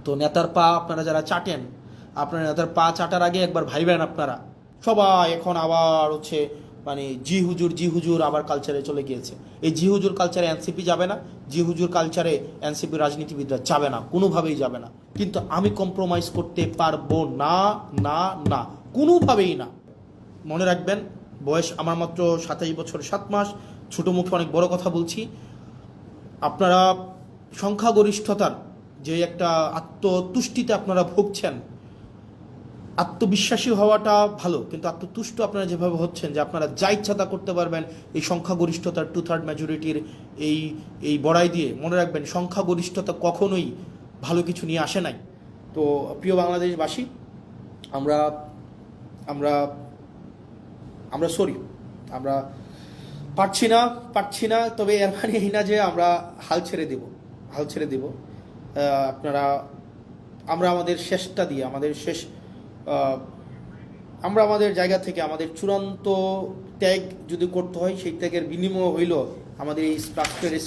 তো নেতার পা আপনারা যারা চাটেন, আপনারা নেতার পা চাটার আগে একবার ভাইবেন। আপনারা সবাই এখন আবার হচ্ছে মানে জি হুজুর আবার কালচারে চলে গিয়েছে। এই জি হুজুর কালচারে এনসিপি যাবে না, জি হুজুর কালচারে এনসিপি রাজনীতিবিদরা যাবে না, কোনোভাবেই যাবে না। কিন্তু আমি কম্প্রোমাইজ করতে পারবো না, না না, কোনোভাবেই না। মনে রাখবেন, বয়স আমার মাত্র 27 বছর 7 মাস, ছোটো মুখে অনেক বড় কথা বলছি। আপনারা সংখ্যাগরিষ্ঠতার যে একটা আত্মতুষ্টিতে আপনারা ভুগছেন, আত্মবিশ্বাসী হওয়াটা ভালো, কিন্তু আত্মতুষ্ট আপনারা যেভাবে হচ্ছেন যে আপনারা যা ইচ্ছা তা করতে পারবেন এই সংখ্যাগরিষ্ঠতার 2/3 মেজরিটির এই এই বড়াই দিয়ে, মনে রাখবেন সংখ্যাগরিষ্ঠতা কখনোই ভালো কিছু নিয়ে আসে নাই। তো প্রিয় বাংলাদেশবাসী, আমরা আমরা আমরা সরি, আমরা পারছি না, তবে এর মানে এই না যে আমরা হাল ছেড়ে দেব। আপনারা আমরা আমাদের শেষটা দিয়ে আমরা আমাদের জায়গা থেকে আমাদের চূড়ান্ত ত্যাগ যদি করতে হয়, সেই ত্যাগের বিনিময় হইল আমাদের এই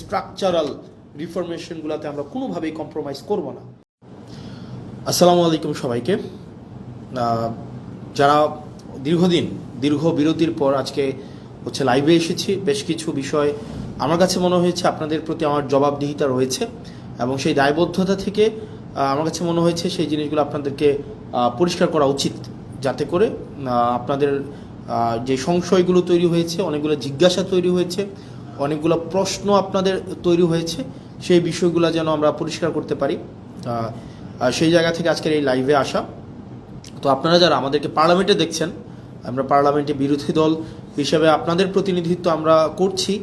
স্ট্রাকচারাল রিফরমেশনগুলোতে আমরা কোনোভাবেই কম্প্রোমাইজ করব না। আসসালামু আলাইকুম সবাইকে। যারা দীর্ঘ বিরতির পর আজকে হচ্ছে লাইভে এসেছি, বেশ কিছু বিষয় আমার কাছে মনে হয়েছে আপনাদের প্রতি আমার জবাবদিহিতা রয়েছে, এবং সেই দায়বদ্ধতা থেকে আমার কাছে মনে হয়েছে সেই জিনিসগুলো আপনাদেরকে পরিষ্কার করা উচিত, যাতে করে আপনাদের যে সংশয়গুলো তৈরি হয়েছে, অনেকগুলো জিজ্ঞাসা তৈরি হয়েছে, অনেকগুলো প্রশ্ন আপনাদের তৈরি হয়েছে, সেই বিষয়গুলো যেন আমরা পরিষ্কার করতে পারি, সেই জায়গা থেকে আজকের এই লাইভে আসা। তো আপনারা যারা আমাদেরকে পার্লামেন্টে দেখছেন, আমরা পার্লামেন্টে বিরোধী দল হিসেবে আপনাদের প্রতিনিধিত্ব আমরা করছি।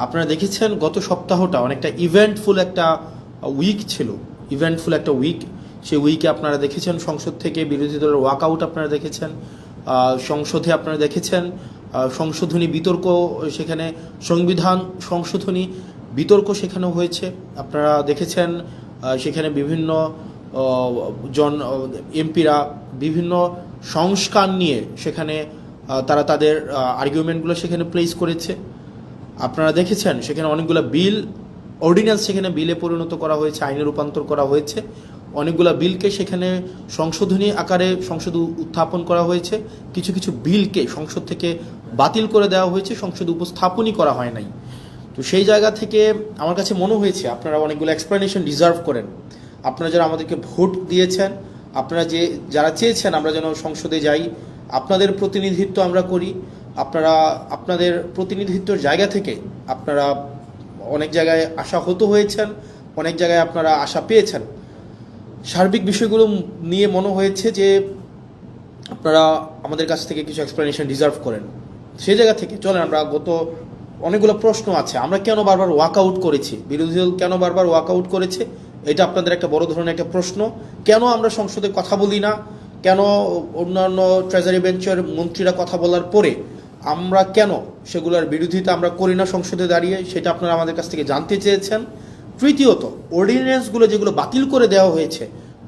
আপনারা দেখেছেন গত সপ্তাহটা অনেকটা ইভেন্টফুল একটা উইক। সেই উইকে আপনারা দেখেছেন সংসদ থেকে বিরোধী দলের ওয়াকআউট, আপনারা দেখেছেন সংসদে, আপনারা দেখেছেন সংশোধনী বিতর্ক, সেখানে সংবিধান সংশোধনী বিতর্ক সেখানেও হয়েছে। আপনারা দেখেছেন সেখানে বিভিন্ন এমপিরা বিভিন্ন সংস্কার নিয়ে সেখানে তারা তাদের আর্গুমেন্টগুলো সেখানে প্লেস করেছে। আপনারা দেখেছেন সেখানে অনেকগুলো অর্ডিন্যান্স সেখানে বিলে পরিণত করা হয়েছে, আইনে রূপান্তর করা হয়েছে। অনেকগুলো বিলকে সেখানে সংশোধনী আকারে সংসদে উত্থাপন করা হয়েছে। কিছু কিছু বিলকে সংসদ থেকে বাতিল করে দেওয়া হয়েছে, সংসদে উপস্থাপনই করা হয় নাই। তো সেই জায়গা থেকে আমার কাছে মনে হয়েছে আপনারা অনেকগুলো এক্সপ্লেনেশন ডিজার্ভ করেন। আপনারা যারা আমাদেরকে ভোট দিয়েছেন, আপনারা যারা চেয়েছেন আমরা যেন সংসদে যাই, আপনাদের প্রতিনিধিত্ব আমরা করি, আপনারা আপনাদের প্রতিনিধিত্বের জায়গা থেকে আপনারা অনেক জায়গায় আশাহত হয়েছেন, অনেক জায়গায় আপনারা আশা পেয়েছেন। সার্বিক বিষয়গুলো নিয়ে মনে হয়েছে যে আপনারা আমাদের কাছ থেকে কিছু এক্সপ্লেনেশন ডিজার্ভ করেন। সেই জায়গা থেকে চলেন, আমরা অনেকগুলো প্রশ্ন আছে, আমরা কেন বারবার ওয়াকআউট করেছি, বিরোধী দল কেন বারবার ওয়াকআউট করেছে, এটা আপনাদের একটা বড় ধরনের একটা প্রশ্ন। কেন আমরা সংসদে কথা বলি না, কেন অন্যান্য ট্রেজারি বেঞ্চের মন্ত্রীরা কথা বলার পরে আমরা কেন সেগুলোর বিরোধিতা আমরা করি না সংসদে দাঁড়িয়ে, সেটা আপনারা আমাদের কাছ থেকে জানতে চেয়েছেন। তৃতীয়ত, অর্ডিন্যান্সগুলো যেগুলো বাতিল করে দেওয়া হয়েছে,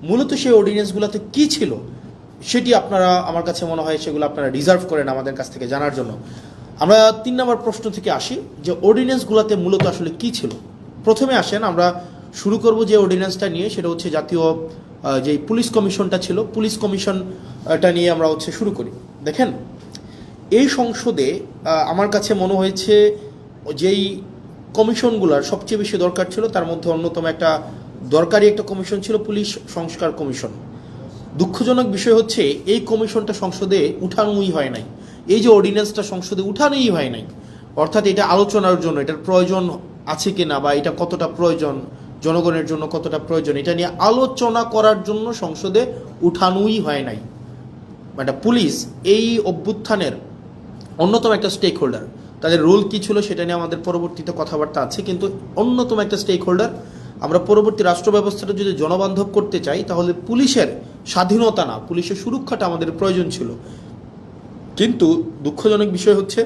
মূলত সেই অর্ডিন্যান্সগুলোতে কী ছিল সেটি আপনারা, আমার কাছে মনে হয় সেগুলো আপনারা ডিজার্ভ করেন আমাদের কাছ থেকে জানার জন্য। আমরা 3 নম্বর প্রশ্ন থেকে আসি যে অর্ডিন্যান্সগুলোতে মূলত আসলে কী ছিল। প্রথমে আসেন, আমরা শুরু করব যে অর্ডিন্যান্সটা নিয়ে, সেটা হচ্ছে জাতীয় যে পুলিশ কমিশনটা ছিল, পুলিশ কমিশনটা নিয়ে আমরা শুরু করি। দেখেন, এই সংসদে আমার কাছে মনে হয়েছে যেই কমিশনগুলোর সবচেয়ে বেশি দরকার ছিল, তার মধ্যে অন্যতম একটা দরকারি একটা কমিশন ছিল পুলিশ সংস্কার কমিশন। দুঃখজনক বিষয় হচ্ছে এই কমিশনটা সংসদে উঠানোই হয় নাই, এই যে অর্ডিন্যান্সটা সংসদে উঠানোই হয় নাই। অর্থাৎ এটা আলোচনার জন্য এটার প্রয়োজন আছে কিনা, বা এটা কতটা প্রয়োজন, জনগণের জন্য কতটা প্রয়োজন, এটা নিয়ে আলোচনা করার জন্য সংসদে উঠানোই হয় নাই। মানে পুলিশ এই অভ্যুত্থানের অন্যতম একটা স্টেক হোল্ডার, তাদের রোল কী ছিল সেটা নিয়ে আমাদের পরবর্তীতে কথাবার্তা আছে, কিন্তু অন্যতম একটা স্টেক হোল্ডার। আমরা পরবর্তী রাষ্ট্র ব্যবস্থাটা যদি জনবান্ধব করতে চাই, তাহলে পুলিশের স্বাধীনতা না, পুলিশের সুরক্ষাটা আমাদের প্রয়োজন ছিল। কিন্তু দুঃখজনক বিষয় হচ্ছে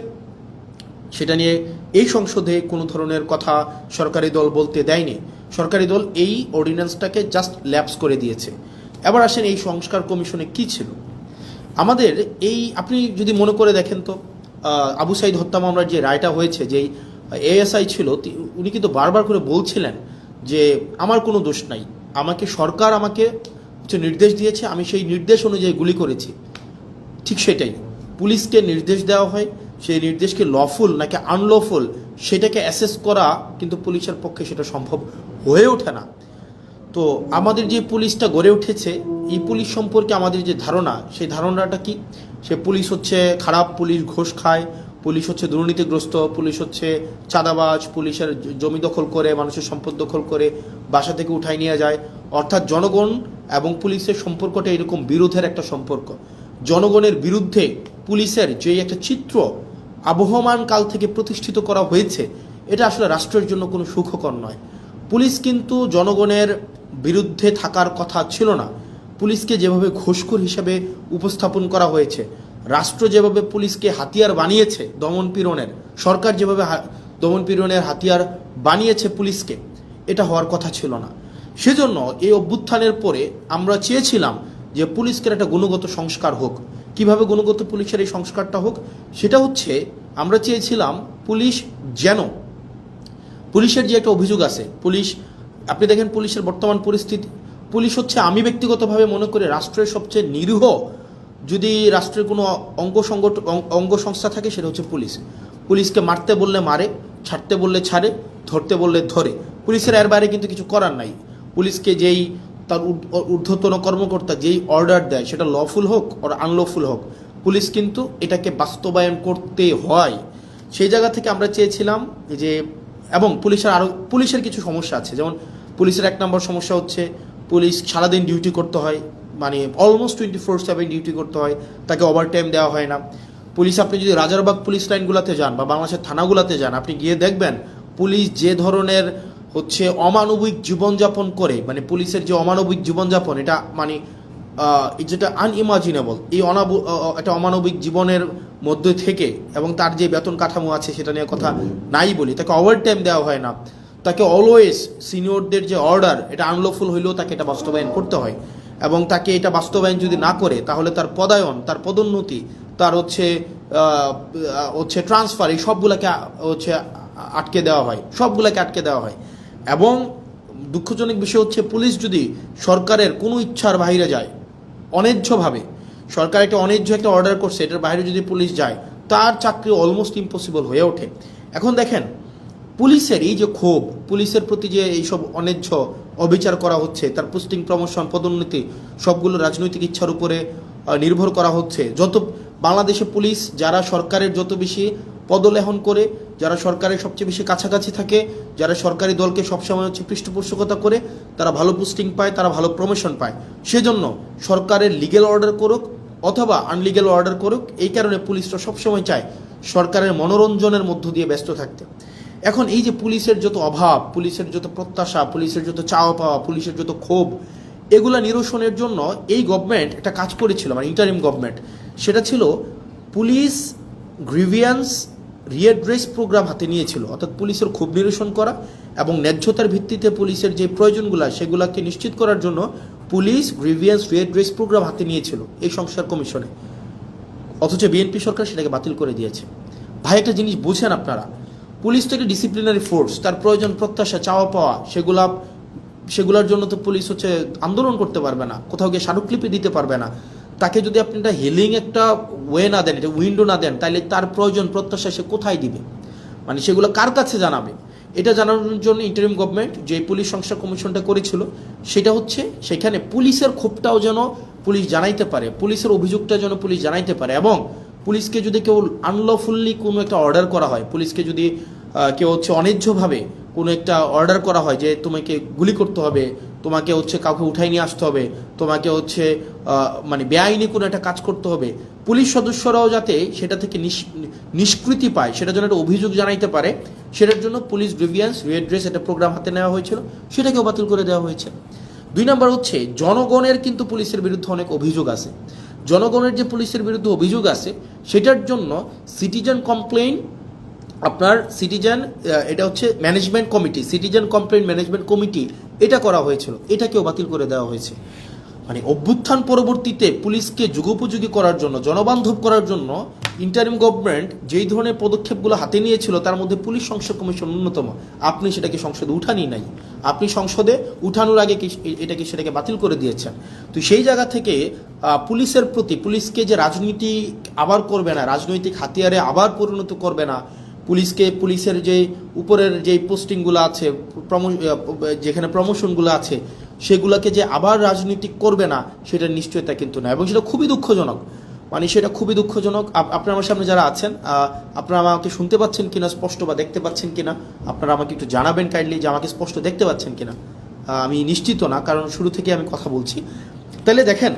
সেটা নিয়ে এই সংসদে কোনো ধরনের কথা সরকারি দল বলতে দেয়নি। সরকারি দল এই অর্ডিন্যান্সটাকে জাস্ট ল্যাপস করে দিয়েছে। এবার আসেন এই সংস্কার কমিশনে কি ছিল আমাদের। আপনি যদি মনে করে দেখেন তো, আবু সাইদ হত্যা মামলার যে রায়টা হয়েছে, যেই এএসআই ছিল উনি কিন্তু বারবার করে বলছিলেন যে আমার কোনো দোষ নাই, আমাকে সরকার আমাকে নির্দেশ দিয়েছে, আমি সেই নির্দেশ অনুযায়ী গুলি করেছি, ঠিক সেটাই পুলিশকে নির্দেশ দেওয়া হয়। সেই নির্দেশকে লফুল নাকি আনলফুল সেটাকে অ্যাসেস করা কিন্তু পুলিশের পক্ষে সেটা সম্ভব হয়ে ওঠে না। তো আমাদের যে পুলিশটা গড়ে উঠেছে, এই পুলিশ সম্পর্কে আমাদের যে ধারণা, সেই ধারণাটা কি? সে পুলিশ হচ্ছে খারাপ, পুলিশ ঘুষ খায়, পুলিশ হচ্ছে দুর্নীতিগ্রস্ত, পুলিশ হচ্ছে চাঁদাবাজ, পুলিশের জমি দখল করে, মানুষের সম্পদ দখল করে বাসা থেকে উঠাই নিয়ে যায়। অর্থাৎ জনগণ এবং পুলিশের সম্পর্কটা এরকম বিরোধের একটা সম্পর্ক। জনগণের বিরুদ্ধে পুলিশের যে একটা চিত্র আবহমান কাল থেকে প্রতিষ্ঠিত করা হয়েছে, এটা আসলে রাষ্ট্রের জন্য কোনো সুখকর নয়। পুলিশ কিন্তু জনগণের বিরুদ্ধে থাকার কথা ছিল না। পুলিশকে যেভাবে ঘুষখোর হিসেবে উপস্থাপন করা হয়েছে, রাষ্ট্র যেভাবে পুলিশকে হাতিয়ার বানিয়েছে দমনপীড়নের, সরকার যেভাবে দমনপীড়নের হাতিয়ার বানিয়েছে পুলিশকে, এটা হওয়ার কথা ছিল না। সেজন্য এই অভ্যুত্থানের পরে আমরা চেয়েছিলাম যে পুলিশকে একটা গুণগত সংস্কার হোক। কিভাবে গুণগত পুলিশের এই সংস্কারটা হোক? সেটা হচ্ছে আমরা চেয়েছিলাম পুলিশের যে একটা অভিযোগ আছে, আপনি দেখেন পুলিশের বর্তমান পরিস্থিতি, পুলিশ হচ্ছে, আমি ব্যক্তিগতভাবে মনে করি রাষ্ট্রের সবচেয়ে নিরীহ যদি রাষ্ট্রের কোনো অঙ্গ সংস্থা থাকে সেটা হচ্ছে পুলিশ। পুলিশকে মারতে বললে মারে, ছাড়তে বললে ছাড়ে, ধরতে বললে ধরে। পুলিশের এর বাইরে কিন্তু কিছু করার নাই। পুলিশকে যেই তার ঊর্ধ্বতন কর্মকর্তা যেই অর্ডার দেয়, সেটা লফুল হোক আর আনলফুল হোক, পুলিশ কিন্তু এটাকে বাস্তবায়ন করতে হয়। সেই জায়গা থেকে আমরা চেয়েছিলাম যে, এবং পুলিশের কিছু সমস্যা আছে। যেমন পুলিশের 1 নম্বর সমস্যা হচ্ছে পুলিশ সারাদিন ডিউটি করতে হয়, মানে অলমোস্ট 24/7 ডিউটি করতে হয়, তাকে ওভারটাইম দেওয়া হয় না। পুলিশ, আপনি যদি রাজারবাগ পুলিশ লাইনগুলোতে যান বা বাংলাদেশের থানাগুলোতে যান, আপনি গিয়ে দেখবেন পুলিশ যে ধরনের হচ্ছে অমানবিক জীবনযাপন করে, মানে পুলিশের যে অমানবিক জীবনযাপন, এটা মানে যেটা আনইমাজিনেবল, এই একটা অমানবিক জীবনের মধ্যে থেকে, এবং তার যে বেতন কাঠামো আছে সেটা নিয়ে কথা নাই বলি, তাকে ওভারটাইম দেওয়া হয় না, তাকে অলওয়েজ সিনিয়রদের যে অর্ডার, এটা আনলফুল হইলেও তাকে এটা বাস্তবায়ন করতে হয়, এবং তাকে এটা বাস্তবায়ন যদি না করে তাহলে তার পদায়ন, তার পদোন্নতি, তার হচ্ছে ট্রান্সফার, এই সবগুলোকে আটকে দেওয়া হয়। এবং দুঃখজনক বিষয় হচ্ছে, পুলিশ যদি সরকারের কোনো ইচ্ছার বাইরে যায়, অন্যায্যভাবে সরকার একটা অর্ডার করছে, এটার বাইরে যদি পুলিশ যায়, তার চাকরি অলমোস্ট ইম্পসিবল হয়ে ওঠে। এখন দেখেন পুলিশের এই যে ক্ষোভ, পুলিশের প্রতি যে এইসব অন্যায্য অবিচার করা হচ্ছে, তার পোস্টিং, প্রমোশন, পদোন্নতি সবগুলো রাজনৈতিক ইচ্ছার উপরে নির্ভর করা হচ্ছে। বাংলাদেশে পুলিশ যারা সরকারের যত বেশি পদলেহন করে, যারা সরকারের সবচেয়ে বেশি কাছাকাছি থাকে, যারা সরকারি দলকে সবসময় পৃষ্ঠপোষকতা করে, তারা ভালো পোস্টিং পায়, তারা ভালো প্রমোশন পায়। সেজন্য সরকারের লিগ্যাল অর্ডার করুক অথবা আনলিগ্যাল অর্ডার করুক, এই কারণে পুলিশরা সবসময় চায় সরকারের মনোরঞ্জনের মধ্য দিয়ে ব্যস্ত থাকতে। এখন এই যে পুলিশের যত অভাব, পুলিশের যত প্রত্যাশা, পুলিশের যত চাওয়া পাওয়া, পুলিশের যত ক্ষোভ, এগুলা নিরসনের জন্য এই গভর্নমেন্ট একটা কাজ করেছিল, মানে ইন্টারিম গভর্নমেন্ট, সেটা ছিল পুলিশ গ্রিভিয়েন্স রিএড্রেস প্রোগ্রাম হাতে নিয়েছিল। অর্থাৎ পুলিশের ক্ষোভ নিরসন করা এবং ন্যায্যতার ভিত্তিতে পুলিশের যে প্রয়োজনগুলো, সেগুলোকে নিশ্চিত করার জন্য পুলিশ গ্রিভিয়েন্স রিএড্রেস প্রোগ্রাম হাতে নিয়েছিল এই সংস্কার কমিশনে। অথচ বিএনপি সরকার সেটাকে বাতিল করে দিয়েছে। ভাই, একটা জিনিস বুঝেন আপনারা, পুলিশ তো একটা ডিসিপ্লিনারি ফোর্স, তার প্রয়োজন, প্রত্যাশা, চাওয়া পাওয়া, সেগুলোর জন্য তো পুলিশ আন্দোলন করতে পারবে না, কোথাও গিয়ে স্মারকলিপি দিতে পারবে না। তাকে যদি আপনি একটা হিলিং একটা ওয়ে না দেন, এটা উইন্ডো না দেন, তাহলে তার প্রয়োজন, প্রত্যাশা সে কোথায় দিবে, মানে সেগুলো কার কাছে জানাবে? এটা জানানোর জন্য ইন্টারিম গভর্নমেন্ট যে পুলিশ সংস্কার কমিশনটা করেছিল, সেটা হচ্ছে সেখানে পুলিশের ক্ষোভটাও যেন পুলিশ জানাইতে পারে, পুলিশের অভিযোগটা যেন পুলিশ জানাইতে পারে। এবং পুলিশকে যদি কেউ আনলফুল্লি কোনো একটা অর্ডার করা হয়, পুলিশকে যদি কেউ অন্যায্যভাবে কোনো একটা অর্ডার করা হয় যে তোমাকে গুলি করতে হবে, তোমাকে কাউকে উঠাই নিয়ে আসতে হবে, তোমাকে মানে বেআইনি কোনো একটা কাজ করতে হবে, পুলিশ সদস্যরাও যাতে সেটা থেকে নিষ্কৃতি পায়, সেটার জন্য একটা অভিযোগ জানাইতে পারে, সেটার জন্য পুলিশ গ্রিভিয়েন্স রিএড্রেস একটা প্রোগ্রাম হাতে নেওয়া হয়েছিল, সেটাকেও বাতিল করে দেওয়া হয়েছে। 2 নম্বর হচ্ছে, জনগণের কিন্তু পুলিশের বিরুদ্ধে অনেক অভিযোগ আছে। জনগণের যে পুলিশের বিরুদ্ধে অভিযোগ আছে, সেটার জন্য সিটিজেন কমপ্লেইন, এটা হচ্ছে management committee, citizen complain management committee, এটা করা হয়েছিল, এটাকেও বাতিল করে দেওয়া হয়েছে। মানে অভ্যুত্থান পরবর্তীতে পুলিশকে যুগোপযোগী করার জন্য, জনবান্ধব করার জন্য ইন্টারিম গভর্নমেন্ট যেই ধরনের পদক্ষেপগুলো হাতে নিয়েছিল তার মধ্যে পুলিশ সংস্কার কমিশন অন্যতম। আপনি সেটাকে সংসদে উঠানি নাই, আপনি সংসদে উঠানোর আগে সেটাকে বাতিল করে দিয়েছেন। তো সেই জায়গা থেকে পুলিশের প্রতি, পুলিশকে যে রাজনীতি আবার করবে না, রাজনৈতিক হাতিয়ারে আবার পরিণত করবে না, পুলিশের যে উপরের যে পোস্টিংগুলো আছে, যেখানে প্রমোশনগুলো আছে সেগুলোকে যে আবার রাজনীতিক করবে না, সেটার নিশ্চয়তা কিন্তু না, এবং সেটা খুবই দুঃখজনক। মানে সেটা খুবই দুঃখজনক। আপনারা আমার সামনে যারা আছেন, আপনারা আমাকে শুনতে পাচ্ছেন কিনা স্পষ্ট, বা দেখতে পাচ্ছেন কিনা আপনারা আমাকে একটু জানাবেন কাইন্ডলি, যে আমাকে স্পষ্ট দেখতে পাচ্ছেন কিনা। আমি নিশ্চিত না, কারণ শুরু থেকে আমি কথা বলছি। তাহলে দেখেন,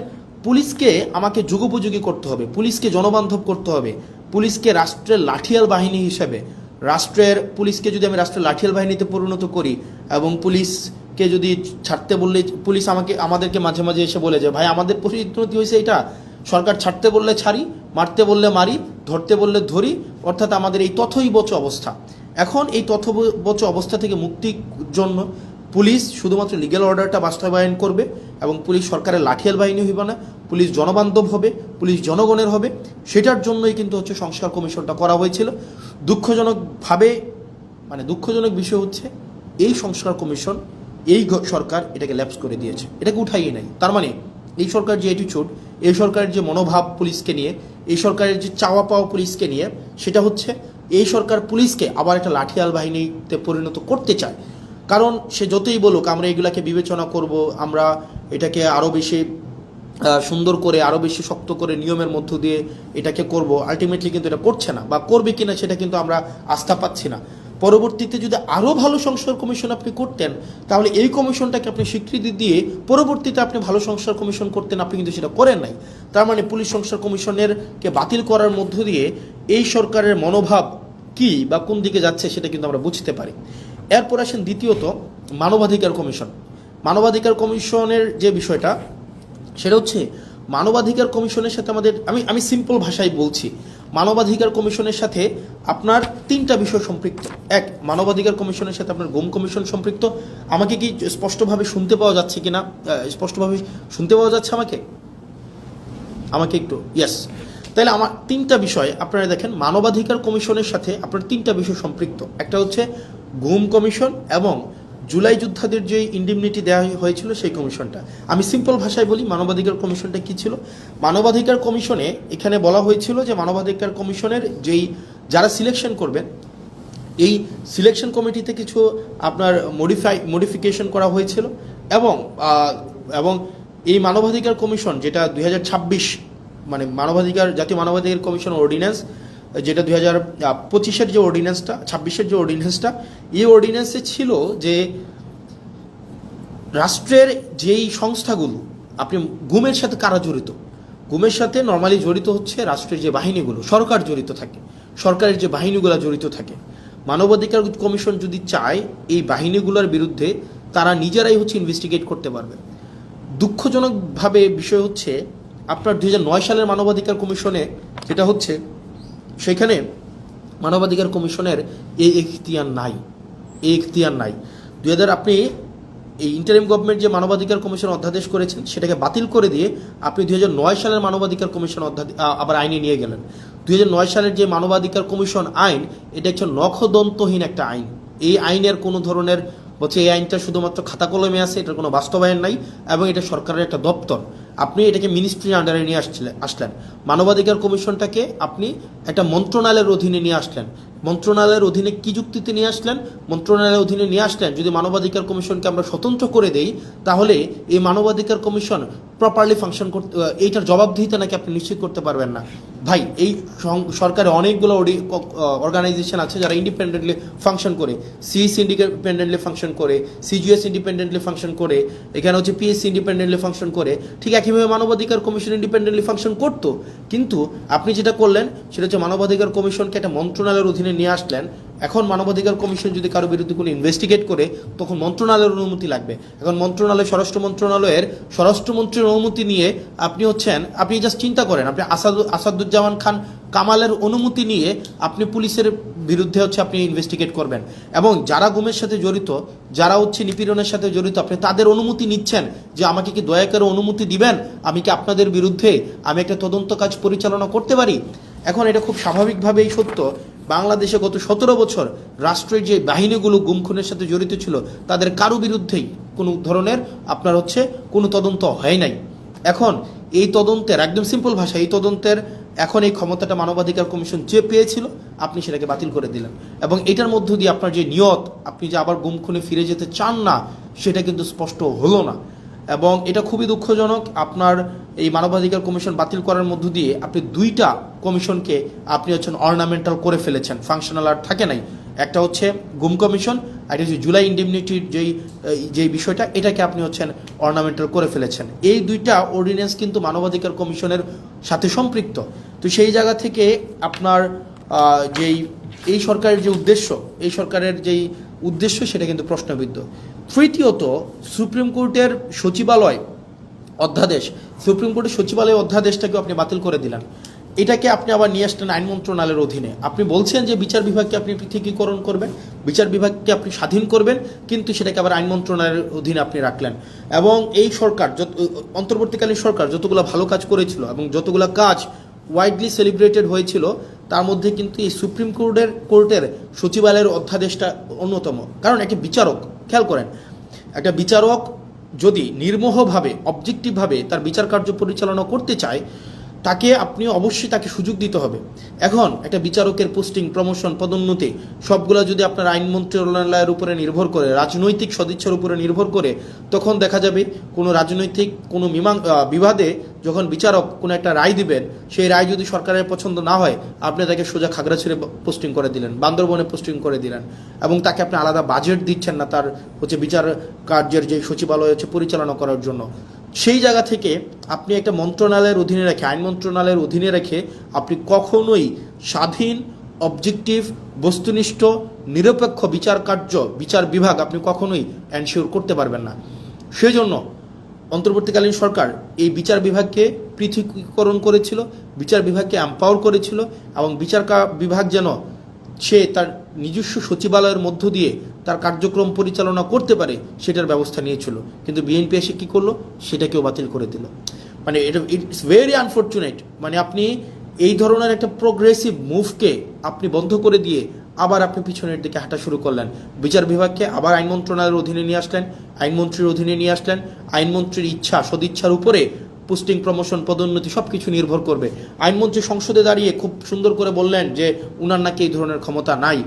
পুলিশকে আমাকে যুগোপযোগী করতে হবে, পুলিশকে জনবান্ধব করতে হবে, পুলিশকে রাষ্ট্রের লাঠিয়াল বাহিনী হিসেবে, পুলিশকে যদি আমি রাষ্ট্রের লাঠিয়াল বাহিনীতে পরিণত করি, এবং পুলিশকে যদি ছাড়তে বললে, পুলিশ আমাদেরকে মাঝে মাঝে এসে বলে যে ভাই আমাদের পরিণতি হয়েছে এটা, সরকার ছাড়তে বললে ছাড়ি, মারতে বললে মারি, ধরতে বললে ধরি, অর্থাৎ আমাদের এই তথৈবচ অবস্থা। এখন এই তথৈবচ অবস্থা থেকে মুক্তির জন্য পুলিশ শুধুমাত্র লিগ্যাল অর্ডারটা বাস্তবায়ন করবে, এবং পুলিশ সরকারের লাঠিয়াল বাহিনী হইবে না, পুলিশ জনবান্ধব হবে, পুলিশ জনগণের হবে। সেটার জন্যই কিন্তু সংস্কার কমিশনটা করা হয়েছিল। দুঃখজনক বিষয় হচ্ছে এই সংস্কার কমিশন, এই সরকার এটাকে ল্যাপস করে দিয়েছে, এটাকে উঠাইয়ে নাই। তার মানে এই সরকার যে অ্যাটিটিউড, এই সরকারের যে মনোভাব পুলিশকে নিয়ে, এই সরকারের যে চাওয়া পাওয়া পুলিশকে নিয়ে, সেটা হচ্ছে এই সরকার পুলিশকে আবার একটা লাঠিয়াল বাহিনীতে পরিণত করতে চায়। কারণ সে যতই বলুক আমরা এগুলাকে বিবেচনা করব, আমরা এটাকে আরও বেশি সুন্দর করে, আরও বেশি শক্ত করে নিয়মের মধ্য দিয়ে এটাকে করব, আলটিমেটলি কিন্তু এটা করছে না, বা করবে কিনা সেটা কিন্তু আমরা আস্থা পাচ্ছি না। পরবর্তীতে যদি আরও ভালো সংস্কার কমিশন আপনি করতেন, তাহলে এই কমিশনটাকে আপনি স্বীকৃতি দিয়ে পরবর্তীতে আপনি ভালো সংস্কার কমিশন করতেন, আপনি কিন্তু সেটা করেন নাই। তার মানে পুলিশ সংস্কার কমিশনেরকে বাতিল করার মধ্য দিয়ে এই সরকারের মনোভাব কি বা কোন দিকে যাচ্ছে সেটা কিন্তু আমরা বুঝতে পারি। এরপর আসেন দ্বিতীয়ত, মানবাধিকার কমিশন। মানবাধিকার কমিশনের যে বিষয়টা, সেটা হচ্ছে মানবাধিকার কমিশনের সাথে আমি সিম্পল ভাষায় বলছি, মানবাধিকার কমিশনের সাথে আপনার তিনটা বিষয় সম্পৃক্ত। এক, মানবাধিকার কমিশনের সাথে আপনার গুম কমিশন সম্পৃক্ত। আমাকে কি স্পষ্টভাবে শুনতে পাওয়া যাচ্ছে কিনা? স্পষ্টভাবে শুনতে পাওয়া যাচ্ছে আমাকে একটু? ইয়েস। তাহলে আমার তিনটা বিষয়, আপনারা দেখেন, মানবাধিকার কমিশনের সাথে আপনার তিনটা বিষয় সম্পৃক্ত। একটা হচ্ছে গুম কমিশন, এবং জুলাই যোদ্ধাদের যে ইন্ডিমনিটি দেওয়া হয়েছিল সেই কমিশনটা। আমি সিম্পল ভাষায় বলি, মানবাধিকার কমিশনটা কি ছিল। মানবাধিকার কমিশনে এখানে বলা হয়েছিল যে মানবাধিকার কমিশনের যারা সিলেকশন করবেন, এই সিলেকশন কমিটিতে কিছু আপনার মডিফিকেশন করা হয়েছিল, এবং এই মানবাধিকার কমিশন যেটা 2026, মানে জাতীয় মানবাধিকার কমিশন অর্ডিন্যান্স, যেটা 2025-এর যে অর্ডিন্যান্সটা, 26-এর যে অর্ডিন্যান্সটা, এই অর্ডিন্যান্সে ছিল যে রাষ্ট্রের যেই সংস্থাগুলো, আপনি গুমের সাথে কারা জড়িত, গুমের সাথে নর্মালি জড়িত হচ্ছে রাষ্ট্রের যে বাহিনীগুলো, সরকার জড়িত থাকে, সরকারের যে বাহিনীগুলো জড়িত থাকে। মানবাধিকার কমিশন যদি চায় এই বাহিনীগুলোর বিরুদ্ধে, তারা নিজেরাই ইনভেস্টিগেট করতে পারবে। দুঃখজনকভাবে বিষয় হচ্ছে আপনার 2009 সালের মানবাধিকার কমিশনে যেটা হচ্ছে, সেখানে মানবাধিকার কমিশনের এই এখতিয়ার নাই। আপনি এই ইন্টারিম গভর্নমেন্ট যে মানবাধিকার কমিশন অধ্যাদেশ করেছেন সেটাকে বাতিল করে দিয়ে আপনি 2009 সালের মানবাধিকার কমিশন আবার আইনে নিয়ে গেলেন। 2009 সালের যে মানবাধিকার কমিশন আইন, এটা হচ্ছে নখদন্তহীন একটা আইন। এই আইনের কোনো ধরনের এই আইনটা শুধুমাত্র খাতা কলমে আছে, এটার কোনো বাস্তবায়ন নাই, এবং এটা সরকারের একটা দপ্তর। আপনি এটাকে মিনিস্ট্রির আন্ডারে নিয়ে আসলেন। মানবাধিকার কমিশনটাকে আপনি একটা মন্ত্রণালয়ের অধীনে নিয়ে আসলেন। মন্ত্রণালয়ের অধীনে কি যুক্তিতে নিয়ে আসলেন? মন্ত্রণালয়ের অধীনে নিয়ে আসলেন যদি মানবাধিকার কমিশনকে আমরা স্বতন্ত্র করে দেই, তাহলে এই মানবাধিকার কমিশন প্রপারলি ফাংশন করতে, এইটার জবাবদিহিতা নাকি আপনি নিশ্চিত করতে পারবেন না। ভাই, এই সরকারে অনেকগুলো অর্গানাইজেশন আছে যারা ইন্ডিপেন্ডেন্টলি ফাংশন করে। সিএস ইন্ডিপেন্ডেন্টলি ফাংশন করে, সিজিএস ইন্ডিপেন্ডেন্টলি ফাংশন করে, এখানে পিএসসি ইন্ডিপেন্ডেন্টলি ফাংশন করে। ঠিক একইভাবে মানবাধিকার কমিশন ইন্ডিপেন্ডেন্টলি ফাংশন করতো, কিন্তু আপনি যেটা করলেন সেটা হচ্ছে মানবাধিকার কমিশনকে একটা মন্ত্রণালয়ের অধীনে নিয়ে আসলেন। এখন মানবাধিকার কমিশন যদি কারো বিরুদ্ধে কোনো ইনভেস্টিগেট করে, তখন মন্ত্রণালয়ের অনুমতি লাগবে। এখন স্বরাষ্ট্র মন্ত্রণালয়ের স্বরাষ্ট্রমন্ত্রীর অনুমতি নিয়ে আপনি জাস্ট চিন্তা করেন, আপনি আসাদুজ্জামান খান কামালের অনুমতি নিয়ে আপনি পুলিশের বিরুদ্ধে আপনি ইনভেস্টিগেট করবেন, এবং যারা গুমের সাথে জড়িত, যারা নিপীড়নের সাথে জড়িত, আপনি তাদের অনুমতি নিচ্ছেন যে আমাকে কি দয়া করে অনুমতি দিবেন, আমি কি আপনাদের বিরুদ্ধে একটা তদন্ত কাজ পরিচালনা করতে পারি। এখন এটা খুব স্বাভাবিকভাবেই সত্য, বাংলাদেশে গত 17 বছর রাষ্ট্রের যে বাহিনীগুলো গুম খুনের সাথে জড়িত ছিল তাদের কারো বিরুদ্ধেই কোনো ধরনের আপনার হচ্ছে কোনো তদন্ত হয় নাই। এখন এই তদন্তের একদম সিম্পল ভাষা, এই তদন্তের এখন এই ক্ষমতাটা মানবাধিকার কমিশন যে পেয়েছিল আপনি সেটাকে বাতিল করে দিলেন, এবং এটার মধ্য দিয়ে আপনার যে নিয়ত, আপনি যে আবার গুম খুনে ফিরে যেতে চান না সেটা কিন্তু স্পষ্ট হলো না। এবং এটা খুবই দুঃখজনক, আপনার এই মানবাধিকার কমিশন বাতিল করার মধ্য দিয়ে আপনি দুইটা কমিশনকে আপনি হচ্ছেন অর্নামেন্টাল করে ফেলেছেন, ফাংশনাল আর থাকে নাই। একটা হচ্ছে গুম কমিশন, আর হচ্ছে জুলাই ইন্ডেমনিটির যেই বিষয়টা, এটাকে আপনি হচ্ছেন অর্নামেন্টাল করে ফেলেছেন। এই দুইটা অর্ডিন্যান্স কিন্তু মানবাধিকার কমিশনের সাথে সম্পৃক্ত। তো সেই জায়গা থেকে আপনার এই সরকারের যে উদ্দেশ্য, এই সরকারের যেই উদ্দেশ্য সেটা কিন্তু প্রশ্নবিদ্ধ। তৃতীয়ত, সুপ্রিম কোর্টের সচিবালয় অধ্যাদেশ, সুপ্রিম কোর্টের সচিবালয় অধ্যাদেশটাকে আপনি বাতিল করে দিলেন। এটাকে আপনি আবার নিয়ে আসলেন আইন মন্ত্রণালয়ের অধীনে। আপনি বলছেন যে বিচার বিভাগকে আপনি পৃথকীকরণ করবেন, বিচার বিভাগকে আপনি স্বাধীন করবেন, কিন্তু সেটাকে আবার আইন মন্ত্রণালয়ের অধীনে আপনি রাখলেন। এবং এই সরকার অন্তর্বর্তীকালীন সরকার যতগুলো ভালো কাজ করেছিল এবং যতগুলো কাজ ওয়াইডলি সেলিব্রেটেড হয়েছিল, তার মধ্যে কিন্তু এই সুপ্রিম কোর্টের সচিবালয়ের অধ্যাদেশটা অন্যতম। কারণ একটা বিচারক, খেয়াল করেন, একটা বিচারক যদি নির্মোহভাবে অবজেক্টিভভাবে তার বিচার কার্য পরিচালনা করতে চায়, তাকে আপনি অবশ্যই তাকে সুযোগ দিতে হবে। এখন একটা বিচারকের পোস্টিং, প্রমোশন, পদোন্নতি সবগুলো যদি আপনার আইন মন্ত্রণালয়ের উপরে নির্ভর করে, রাজনৈতিক সদিচ্ছার উপরে নির্ভর করে, তখন দেখা যাবে কোনো রাজনৈতিক কোনো বিবাদে যখন বিচারক কোনো একটা রায় দিবেন, সেই রায় যদি সরকারের পছন্দ না হয়, আপনি তাকে সোজা খাগড়াছড়ি পোস্টিং করে দিলেন, বান্দরবনে পোস্টিং করে দিলেন, এবং তাকে আপনি আলাদা বাজেট দিচ্ছেন না তার হচ্ছে বিচার কার্যের যে সচিবালয় হচ্ছে পরিচালনা করার জন্য। সেই জায়গা থেকে আপনি একটা মন্ত্রণালয়ের অধীনে রেখে, আইন মন্ত্রণালয়ের অধীনে রেখে আপনি কখনোই স্বাধীন, অবজেক্টিভ, বস্তুনিষ্ঠ, নিরপেক্ষ বিচার বিভাগ আপনি কখনোই এনশিওর করতে পারবেন না। সেজন্য অন্তর্বর্তীকালীন সরকার এই বিচার বিভাগকে পৃথকীকরণ করেছিল, বিচার বিভাগকে এম্পাওয়ার করেছিল, এবং বিচার বিভাগ যেন সে তার নিজস্ব সচিবালয়ের মধ্য দিয়ে তার কার্যক্রম পরিচালনা করতে পারে সেটার ব্যবস্থা নিয়েছিল। কিন্তু বিএনপি এসে কী করলো, সেটাকেও বাতিল করে দিল। মানে ইটস ভেরি আনফর্চুনেট। মানে আপনি এই ধরনের একটা প্রোগ্রেসিভ মুভকে আপনি বন্ধ করে দিয়ে আবার আপনি পিছনের দিকে হাঁটা শুরু করলেন। বিচার বিভাগকে আবার আইন মন্ত্রণালয়ের অধীনে নিয়ে আসলেন, আইনমন্ত্রীর অধীনে নিয়ে আসলেন। আইনমন্ত্রীর ইচ্ছা, সদিচ্ছার উপরে পোস্টিং, প্রমোশন, পদোন্নতি সব কিছু নির্ভর করবে। আইনমন্ত্রী সংসদে দাঁড়িয়ে খুব সুন্দর করে বললেন যে উনার নাকি এই ধরনের ক্ষমতা নাই।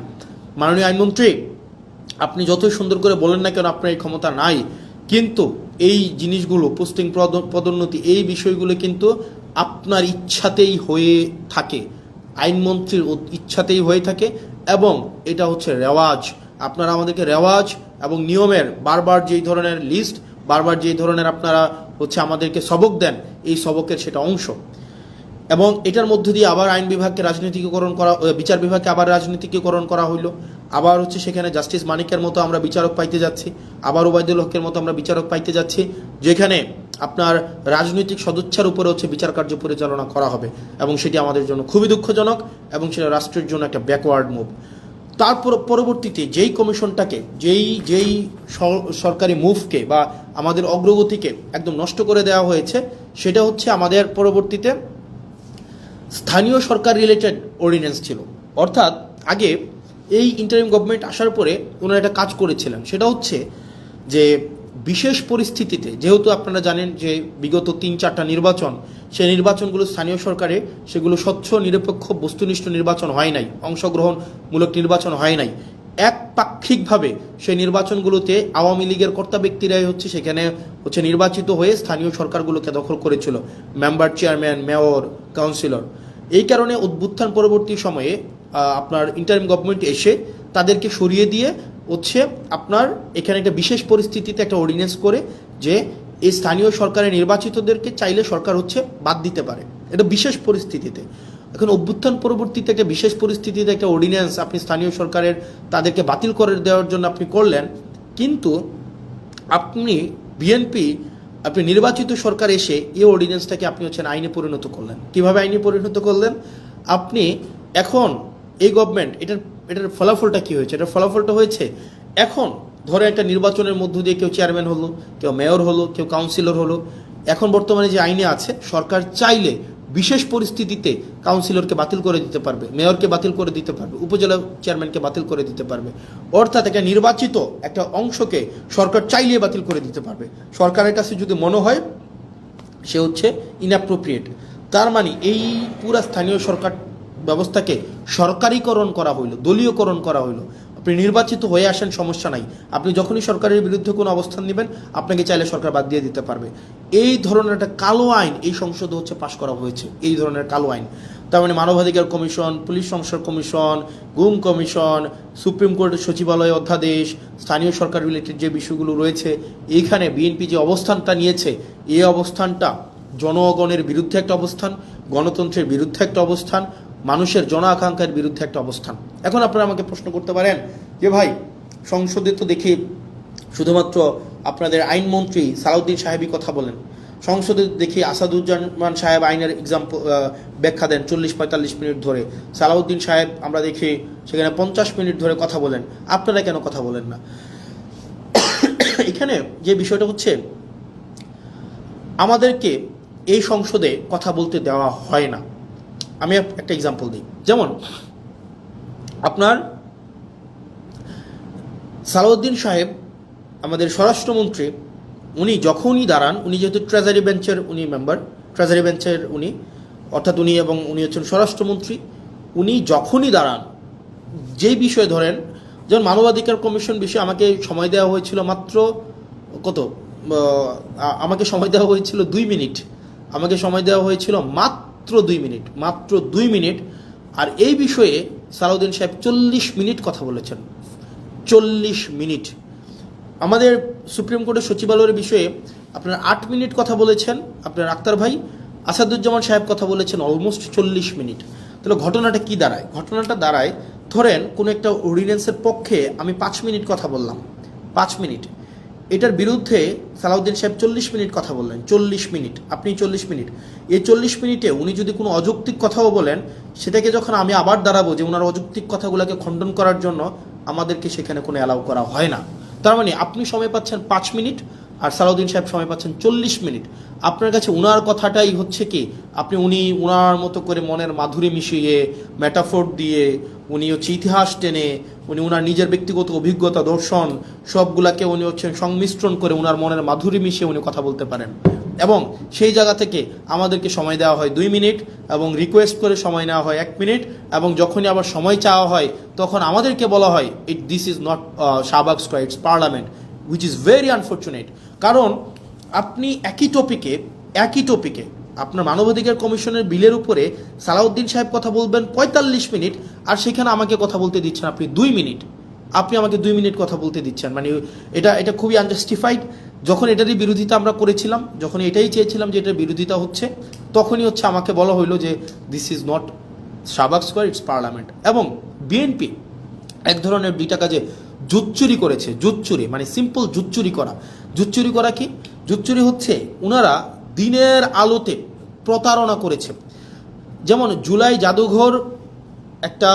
মাননীয় আইনমন্ত্রী, আপনি যতই সুন্দর করে বলেন না কেন আপনার এই ক্ষমতা নাই, কিন্তু এই জিনিসগুলো, পোস্টিং, পদোন্নতি, এই বিষয়গুলো কিন্তু আপনার ইচ্ছাতেই হয়ে থাকে, আইনমন্ত্রীর ইচ্ছাতেই হয়ে থাকে, এবং এটা হচ্ছে রেওয়াজ। আপনারা আমাদেরকে রেওয়াজ এবং নিয়মের বারবার যেই ধরনের লিস্ট, বারবার যেই ধরনের আপনারা হচ্ছে আমাদেরকে সবক দেন, এই সবকের সেটা অংশ। এবং এটার মধ্য দিয়ে আবার আইন বিভাগকে রাজনীতিকরণ করা, বিচার বিভাগকে আবার রাজনীতিকরণ করা হইলো। আবার হচ্ছে সেখানে জাস্টিস মানিকের মতো আমরা বিচারক পাইতে যাচ্ছি, আবার ওবায়দুল হকের মতো আমরা বিচারক পাইতে যাচ্ছি, যেখানে আপনার রাজনৈতিক সদিচ্ছার উপরে হচ্ছে বিচার কার্য পরিচালনা করা হবে, এবং সেটি আমাদের জন্য খুবই দুঃখজনক, এবং সেটা রাষ্ট্রের জন্য একটা ব্যাকওয়ার্ড মুভ। তারপর পরবর্তীতে যেই কমিশনটাকে, যেই সরকারি মুভকে বা আমাদের অগ্রগতিকে একদম নষ্ট করে দেওয়া হয়েছে, সেটা হচ্ছে আমাদের পরবর্তীতে স্থানীয় সরকার রিলেটেড অর্ডিন্যান্স ছিল। অর্থাৎ আগে এই ইন্টারিম গভর্নমেন্ট আসার পরে ওনারা একটা কাজ করেছিলেন, সেটা হচ্ছে যে বিশেষ পরিস্থিতিতে, যেহেতু আপনারা জানেন যে বিগত 3-4টা নির্বাচন, সেই নির্বাচনগুলো স্থানীয় সরকারে সেগুলো স্বচ্ছ, নিরপেক্ষ, বস্তুনিষ্ঠ নির্বাচন হয় নাই, অংশগ্রহণমূলক নির্বাচন হয় নাই। একপাক্ষিকভাবে সেই নির্বাচনগুলোতে আওয়ামী লীগের কর্তা ব্যক্তিরাই হচ্ছে সেখানে হচ্ছে নির্বাচিত হয়ে স্থানীয় সরকারগুলোকে দখল করেছিল, মেম্বার, চেয়ারম্যান, মেয়র, কাউন্সিলর। এই কারণে অভ্যুত্থান পরবর্তী সময়ে আপনার ইন্টারিম গভর্নমেন্ট এসে তাদেরকে সরিয়ে দিয়ে হচ্ছে আপনার এখানে একটা বিশেষ পরিস্থিতিতে একটা অর্ডিন্যান্স করে যে এই স্থানীয় সরকারের নির্বাচিতদেরকে চাইলে সরকার হচ্ছে বাদ দিতে পারে, এটা বিশেষ পরিস্থিতিতে। এখন অভ্যুত্থান পরবর্তীতে একটা বিশেষ পরিস্থিতিতে একটা অর্ডিন্যান্স আপনি স্থানীয় সরকারের তাদেরকে বাতিল করে দেওয়ার জন্য আপনি করলেন, কিন্তু বিএনপি আপনি নির্বাচিত সরকার এসে এই অর্ডিন্যান্সটাকে আপনি হচ্ছেন আইনে পরিণত করলেন। কিভাবে আইনে পরিণত করলেন? আপনি এখন এই গভর্নমেন্ট, এটার ফলাফলটা কী হয়েছে? এটার ফলাফলটা হয়েছে, এখন ধরে একটা নির্বাচনের মধ্য দিয়ে কেউ চেয়ারম্যান হলো, কেউ মেয়র হলো, কেউ কাউন্সিলর হলো, এখন বর্তমানে যে আইনে আছে, সরকার চাইলে বিশেষ পরিস্থিতিতে কাউন্সিলরকে বাতিল করে দিতে পারবে, মেয়রকে বাতিল করে দিতে পারবে, উপজেলা চেয়ারম্যানকে বাতিল করে দিতে পারবে। অর্থাৎ একটা নির্বাচিত একটা অংশকে সরকার চাইলে বাতিল করে দিতে পারবে। সরকারের কাছে যদি মনে হয় সে হচ্ছে ইনঅ্যাপ্রোপ্রিয়েট, তার মানে এই পুরা স্থানীয় সরকার ব্যবস্থাকে সরকারিকরণ করা হইলো, দলীয়করণ করা হইলো। আপনি নির্বাচিত হয়ে আসেন, সমস্যা নাই, আপনি যখনই সরকারের বিরুদ্ধে কোনো অবস্থান নেবেন আপনাকে চাইলে সরকার বাদ দিয়ে দিতে পারবে। এই ধরনের একটা কালো আইন এই সংসদে হচ্ছে পাশ করা হয়েছে, এই ধরনের কালো আইন। তার মানে মানবাধিকার কমিশন, পুলিশ সংস্কার কমিশন, গুম কমিশন, সুপ্রিম কোর্টের সচিবালয় অধ্যাদেশ, স্থানীয় সরকার রিলেটেড যে বিষয়গুলো রয়েছে, এইখানে বিএনপি যে অবস্থানটা নিয়েছে, এই অবস্থানটা জনগণের বিরুদ্ধে একটা অবস্থান, গণতন্ত্রের বিরুদ্ধে একটা অবস্থান, মানুষের জন আকাঙ্ক্ষার বিরুদ্ধে একটা অবস্থান। এখন আপনারা আমাকে প্রশ্ন করতে পারেন যে ভাই, সংসদে তো দেখি শুধুমাত্র আপনাদের আইনমন্ত্রী সালাউদ্দিন সাহেবই কথা বলেন, সংসদে দেখি আসাদুজ্জামান সাহেব আইনের এক্সাম্পল ব্যাখ্যা দেন 40-45 মিনিট ধরে, সালাউদ্দিন সাহেব আমরা দেখি সেখানে 50 মিনিট ধরে কথা বলেন, আপনারা কেন কথা বলেন না? এখানে যে বিষয়টা হচ্ছে, আমাদেরকে এই সংসদে কথা বলতে দেওয়া হয় না। আমি একটা এক্সাম্পল দিই, যেমন আপনার সালাউদ্দিন সাহেব আমাদের স্বরাষ্ট্রমন্ত্রী, উনি যখনই দাঁড়ান, উনি যেহেতু ট্রেজারি বেঞ্চের উনি মেম্বার, ট্রেজারি বেঞ্চের উনি, অর্থাৎ উনি এবং উনি হচ্ছেন স্বরাষ্ট্রমন্ত্রী, উনি যখনই দাঁড়ান যেই বিষয়ে ধরেন, যেমন মানবাধিকার কমিশন বিষয়ে আমাকে সময় দেওয়া হয়েছিল মাত্র কত, আমাকে সময় দেওয়া হয়েছিল 2 মিনিট, আমাকে সময় দেওয়া হয়েছিল মাত্র 2 মিনিট, মাত্র 2 মিনিট। আর এই বিষয়ে সালাউদ্দিন সাহেব 40 মিনিট কথা বলেছেন, 40 মিনিট। আমাদের সুপ্রিম কোর্টের সচিবালয়ের বিষয়ে আপনার 8 মিনিট কথা বলেছেন আপনার আক্তার ভাই, আসাদুজ্জামান সাহেব কথা বলেছেন অলমোস্ট 40 মিনিট। তাহলে ঘটনাটা কি দাঁড়ায়? ঘটনাটা দাঁড়ায়, ধরেন কোনো একটা অর্ডিন্যান্সের পক্ষে আমি 5 মিনিট কথা বললাম, 5 মিনিট, এটার বিরুদ্ধে সালাউদ্দিন সাহেব 40 মিনিট কথা বললেন, 40 মিনিট, আপনি 40 মিনিট। এই 40 মিনিটে উনি যদি কোনো অযৌক্তিক কথাও বলেন, সেটাকে যখন আমি আবার দাঁড়াবো যে ওনার অযৌক্তিক কথাগুলোকে খণ্ডন করার জন্য, আমাদেরকে সেখানে কোনো অ্যালাউ করা হয় না। তার মানে আপনি সময় পাচ্ছেন 5 মিনিট আর সালাউদ্দিন সাহেব সময় পাচ্ছেন 40 মিনিট। আপনার কাছে উনার কথাটাই হচ্ছে কি, আপনি উনার মতো করে মনের মাধুরী মিশিয়ে, মেটাফোর দিয়ে, উনি হচ্ছে ইতিহাস টেনে, উনি উনার নিজের ব্যক্তিগত অভিজ্ঞতা, দর্শন সবগুলাকে উনি হচ্ছেন সংমিশ্রণ করে উনার মনের মাধুরী মিশিয়ে উনি কথা বলতে পারেন। এবং সেই জায়গা থেকে আমাদেরকে সময় দেওয়া হয় 2 মিনিট, এবং রিকোয়েস্ট করে সময় নেওয়া হয় 1 মিনিট, এবং যখনই আবার সময় চাওয়া হয় তখন আমাদেরকে বলা হয় this is not Shahbag square, it's parliament, which is very unfortunate. কারণ আপনি একই টপিকে আপনার মানবাধিকার কমিশনের বিলের উপরে সালাউদ্দিন সাহেব কথা বলবেন 45 মিনিট, আর সেখানে আমাকে কথা বলতে দিচ্ছেন আপনি 2 মিনিট, আপনি আমাকে 2 মিনিট কথা বলতে দিচ্ছেন। মানে এটা খুবই আনজাস্টিফাইড। যখন এটারই বিরোধিতা আমরা করেছিলাম, যখন এটাই চেয়েছিলাম যে এটার বিরোধিতা হচ্ছে, তখনই হচ্ছে আমাকে বলা হইলো যে this is not Shahbag square, it's parliament. এবং বিএনপি এক ধরনের 2টা কাজে জুচ্চুরি করেছে, জুচ্চুরি মানে সিম্পল জুচ্চুরি করা। জুচ্চুরি করা কি? জুচ্চুরি হচ্ছে ওনারা দিনের আলোতে প্রতারণা করেছে। যেমন জুলাই জাদুঘর একটা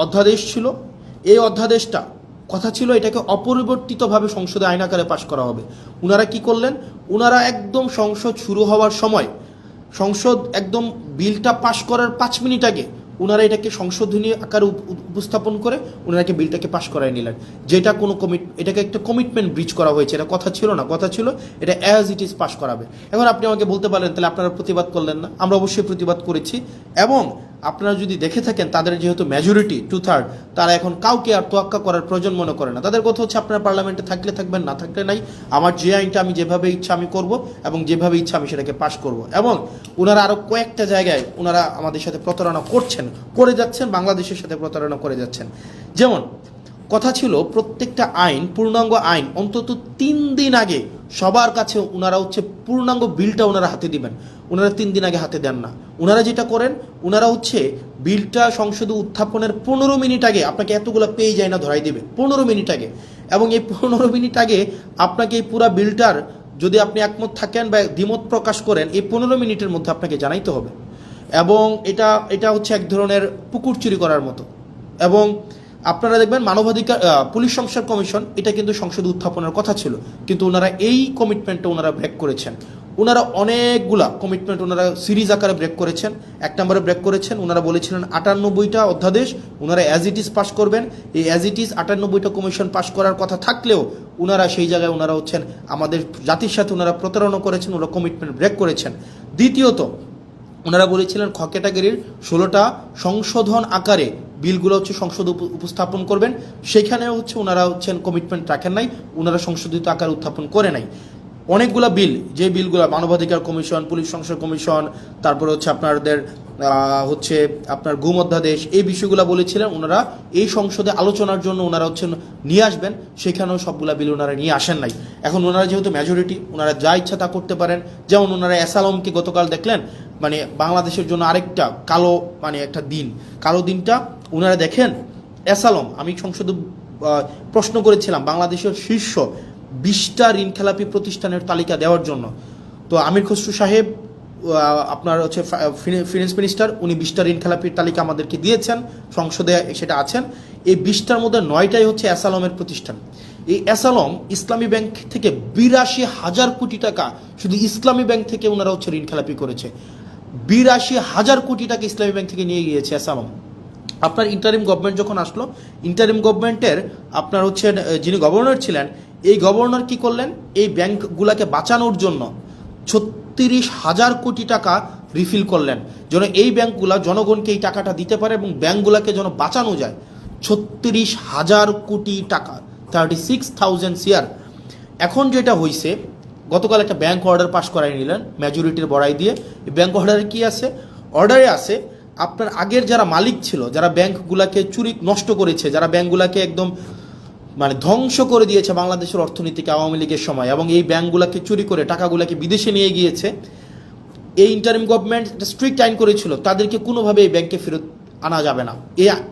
অধ্যাদেশ ছিল, এই অধ্যাদেশটা কথা ছিল এটাকে অপরিবর্তিতভাবে সংসদে আইন আকারে পাশ করা হবে। ওনারা কি করলেন? ওনারা একদম সংসদ শুরু হওয়ার সময়, সংসদ একদম বিলটা পাশ করার 5 মিনিট আগে ওনারা এটাকে সংশোধনী আকারে উপস্থাপন করে ওনারাকে বিলটাকে পাশ করায় নিলেন, যেটা কোনো এটাকে একটা কমিটমেন্ট ব্রিচ করা হয়েছে। এটা কথা ছিল না, কথা ছিল এটা অ্যাজ ইট ইজ পাশ করাবে। এখন আপনি আমাকে বলতে পারেন তাহলে আপনারা প্রতিবাদ করলেন না? আমরা অবশ্যই প্রতিবাদ করেছি, এবং আপনারা যদি দেখে থাকেন তাদের যেহেতু মেজরিটি 2/3, তারা এখন কাউকে আর তোয়াক্কা করার প্রয়োজন মনে করে না। তাদের কথা হচ্ছে আপনারা পার্লামেন্টে থাকলে থাকবেন, না থাকলে নাই, আমার যে আইনটা আমি যেভাবে ইচ্ছা আমি করব, এবং যেভাবে ইচ্ছা আমি সেটাকে পাশ করব। এবং ওনারা আরও কয়েকটা জায়গায় ওনারা আমাদের সাথে প্রতারণা করে যাচ্ছেন, বাংলাদেশের সাথে প্রতারণা করে যাচ্ছেন। যেমন কথা ছিল প্রত্যেকটা আইন, পূর্ণাঙ্গ আইন অন্তত 3 দিন আগে সবার কাছে ওনারা হচ্ছে পূর্ণাঙ্গ বিলটা ওনারা হাতে দিবেন। ওনারা 3 দিন আগে হাতে দেন না। ওনারা যেটা করেন, ওনারা হচ্ছে বিলটা সংসদে উত্থাপনের 15 মিনিট আগে আপনাকে এতগুলো পেয়ে যায় না ধরাই দেবে, 15 মিনিট আগে। এবং এই 15 মিনিট আগে আপনাকে এই পুরো বিলটার যদি আপনি একমত থাকেন বা দ্বিমত প্রকাশ করেন, এই 15 মিনিটের মধ্যে আপনাকে জানাইতে হবে। এবং এটা হচ্ছে এক ধরনের পুকুর চুরি করার মতো। এবং আপনারা দেখবেন মানবাধিকার পুলিশ সংস্কার কমিশন, এটা কিন্তু সংসদে উত্থাপনের কথা ছিল, কিন্তু ওনারা এই কমিটমেন্টটা ওনারা ব্রেক করেছেন। ওনারা অনেকগুলা কমিটমেন্ট ওনারা সিরিজ আকারে ব্রেক করেছেন। 1 নম্বরে ব্রেক করেছেন, ওনারা বলেছিলেন 98টা অধ্যাদেশ ওনারা অ্যাজ ইট ইজ পাস করবেন। এই অ্যাজ ইট ইজ 98টা কমিশন পাস করার কথা থাকলেও ওনারা সেই জায়গায় ওনারা হচ্ছেন আমাদের জাতির সাথে ওনারা প্রতারণা করেছেন, ওনারা কমিটমেন্ট ব্রেক করেছেন। দ্বিতীয়ত ওনারা বলেছিলেন খ ক্যাটাগরির 16টা সংশোধন আকারে বিলগুলো হচ্ছে সংসদে উপস্থাপন করবেন, সেখানেও হচ্ছে ওনারা হচ্ছেন কমিটমেন্ট রাখেন নাই, ওনারা সংশোধিত আকারে উত্থাপন করে নাই। অনেকগুলা বিল, যে বিলগুলো মানবাধিকার কমিশন, পুলিশ সংস্কার কমিশন, তারপরে হচ্ছে আপনাদের হচ্ছে আপনার গুম অধ্যাদেশ, এই বিষয়গুলো বলেছিলেন ওনারা এই সংসদে আলোচনার জন্য ওনারা হচ্ছেন নিয়ে আসবেন, সেখানেও সবগুলা বিল ওনারা নিয়ে আসেন নাই। এখন ওনারা যেহেতু মেজরিটি, ওনারা যা ইচ্ছা তা করতে পারেন। যেমন ওনারা অ্যাসালমকে গতকাল দেখলেন মানে বাংলাদেশের জন্য আরেকটা কালো মানে একটা দিন, কালো দিনটা ওনারা দেখেন অ্যাসালম। আমি সংসদে প্রশ্ন করেছিলাম বাংলাদেশের শীর্ষ 20টা ঋণখেলাপি প্রতিষ্ঠানের তালিকা দেওয়ার জন্য, তো আমির খসরু সাহেব আপনার হচ্ছে ফিনান্স মিনিস্টার, উনি 20টা ঋণখেলাপির তালিকা আমাদেরকে দিয়েছেন, সংসদে সেটা আছেন। এই 20টার মধ্যে 9টাই হচ্ছে অ্যাসালমের প্রতিষ্ঠান। এই অ্যাসালম ইসলামী ব্যাংক থেকে 82,000 কোটি টাকা শুধু ইসলামী ব্যাংক থেকে ওনারা হচ্ছে ঋণখেলাপি করেছে। 82,000 কোটি টাকা ইসলামী ব্যাংক থেকে নিয়ে গিয়েছে অ্যাসালম। আপনার ইন্টারিম গভর্নমেন্ট যখন আসলো, ইন্টারিম গভর্নমেন্টের আপনার হচ্ছে যিনি গভর্নর ছিলেন, এই গভর্নর কি করলেন, এই ব্যাংকগুলোকে বাঁচানোর জন্য 36,000 কোটি টাকা রিফিল করলেন, যেন এই ব্যাংকগুলো জনগণকে এই টাকাটা দিতে পারে এবং ব্যাংকগুলোকে যেন বাঁচানো যায়। 36,000 কোটি টাকা, 36,000 CR। এখন যেটা হয়েছে, গতকাল একটা ব্যাংক অর্ডার পাস করাই নিলেন মেজরিটির বড়াই দিয়ে। এই ব্যাংক অর্ডারে কি আছে? অর্ডারে আছে আপনার আগের যারা মালিক ছিল, যারা ব্যাংকগুলোকে চুরি নষ্ট করেছে, যারা ব্যাংকগুলোকে একদম মানে ধ্বংস করে দিয়েছে বাংলাদেশের অর্থনীতিকে আওয়ামী লীগের সময়, এবং এই ব্যাংকগুলোকে চুরি করে টাকাগুলোকে বিদেশে নিয়ে গিয়েছে, এই ইন্টারিম গভর্নমেন্ট একটা স্ট্রিক্ট আইন করেছিল তাদেরকে কোনোভাবে এই ব্যাংকে ফেরত আনা যাবে না,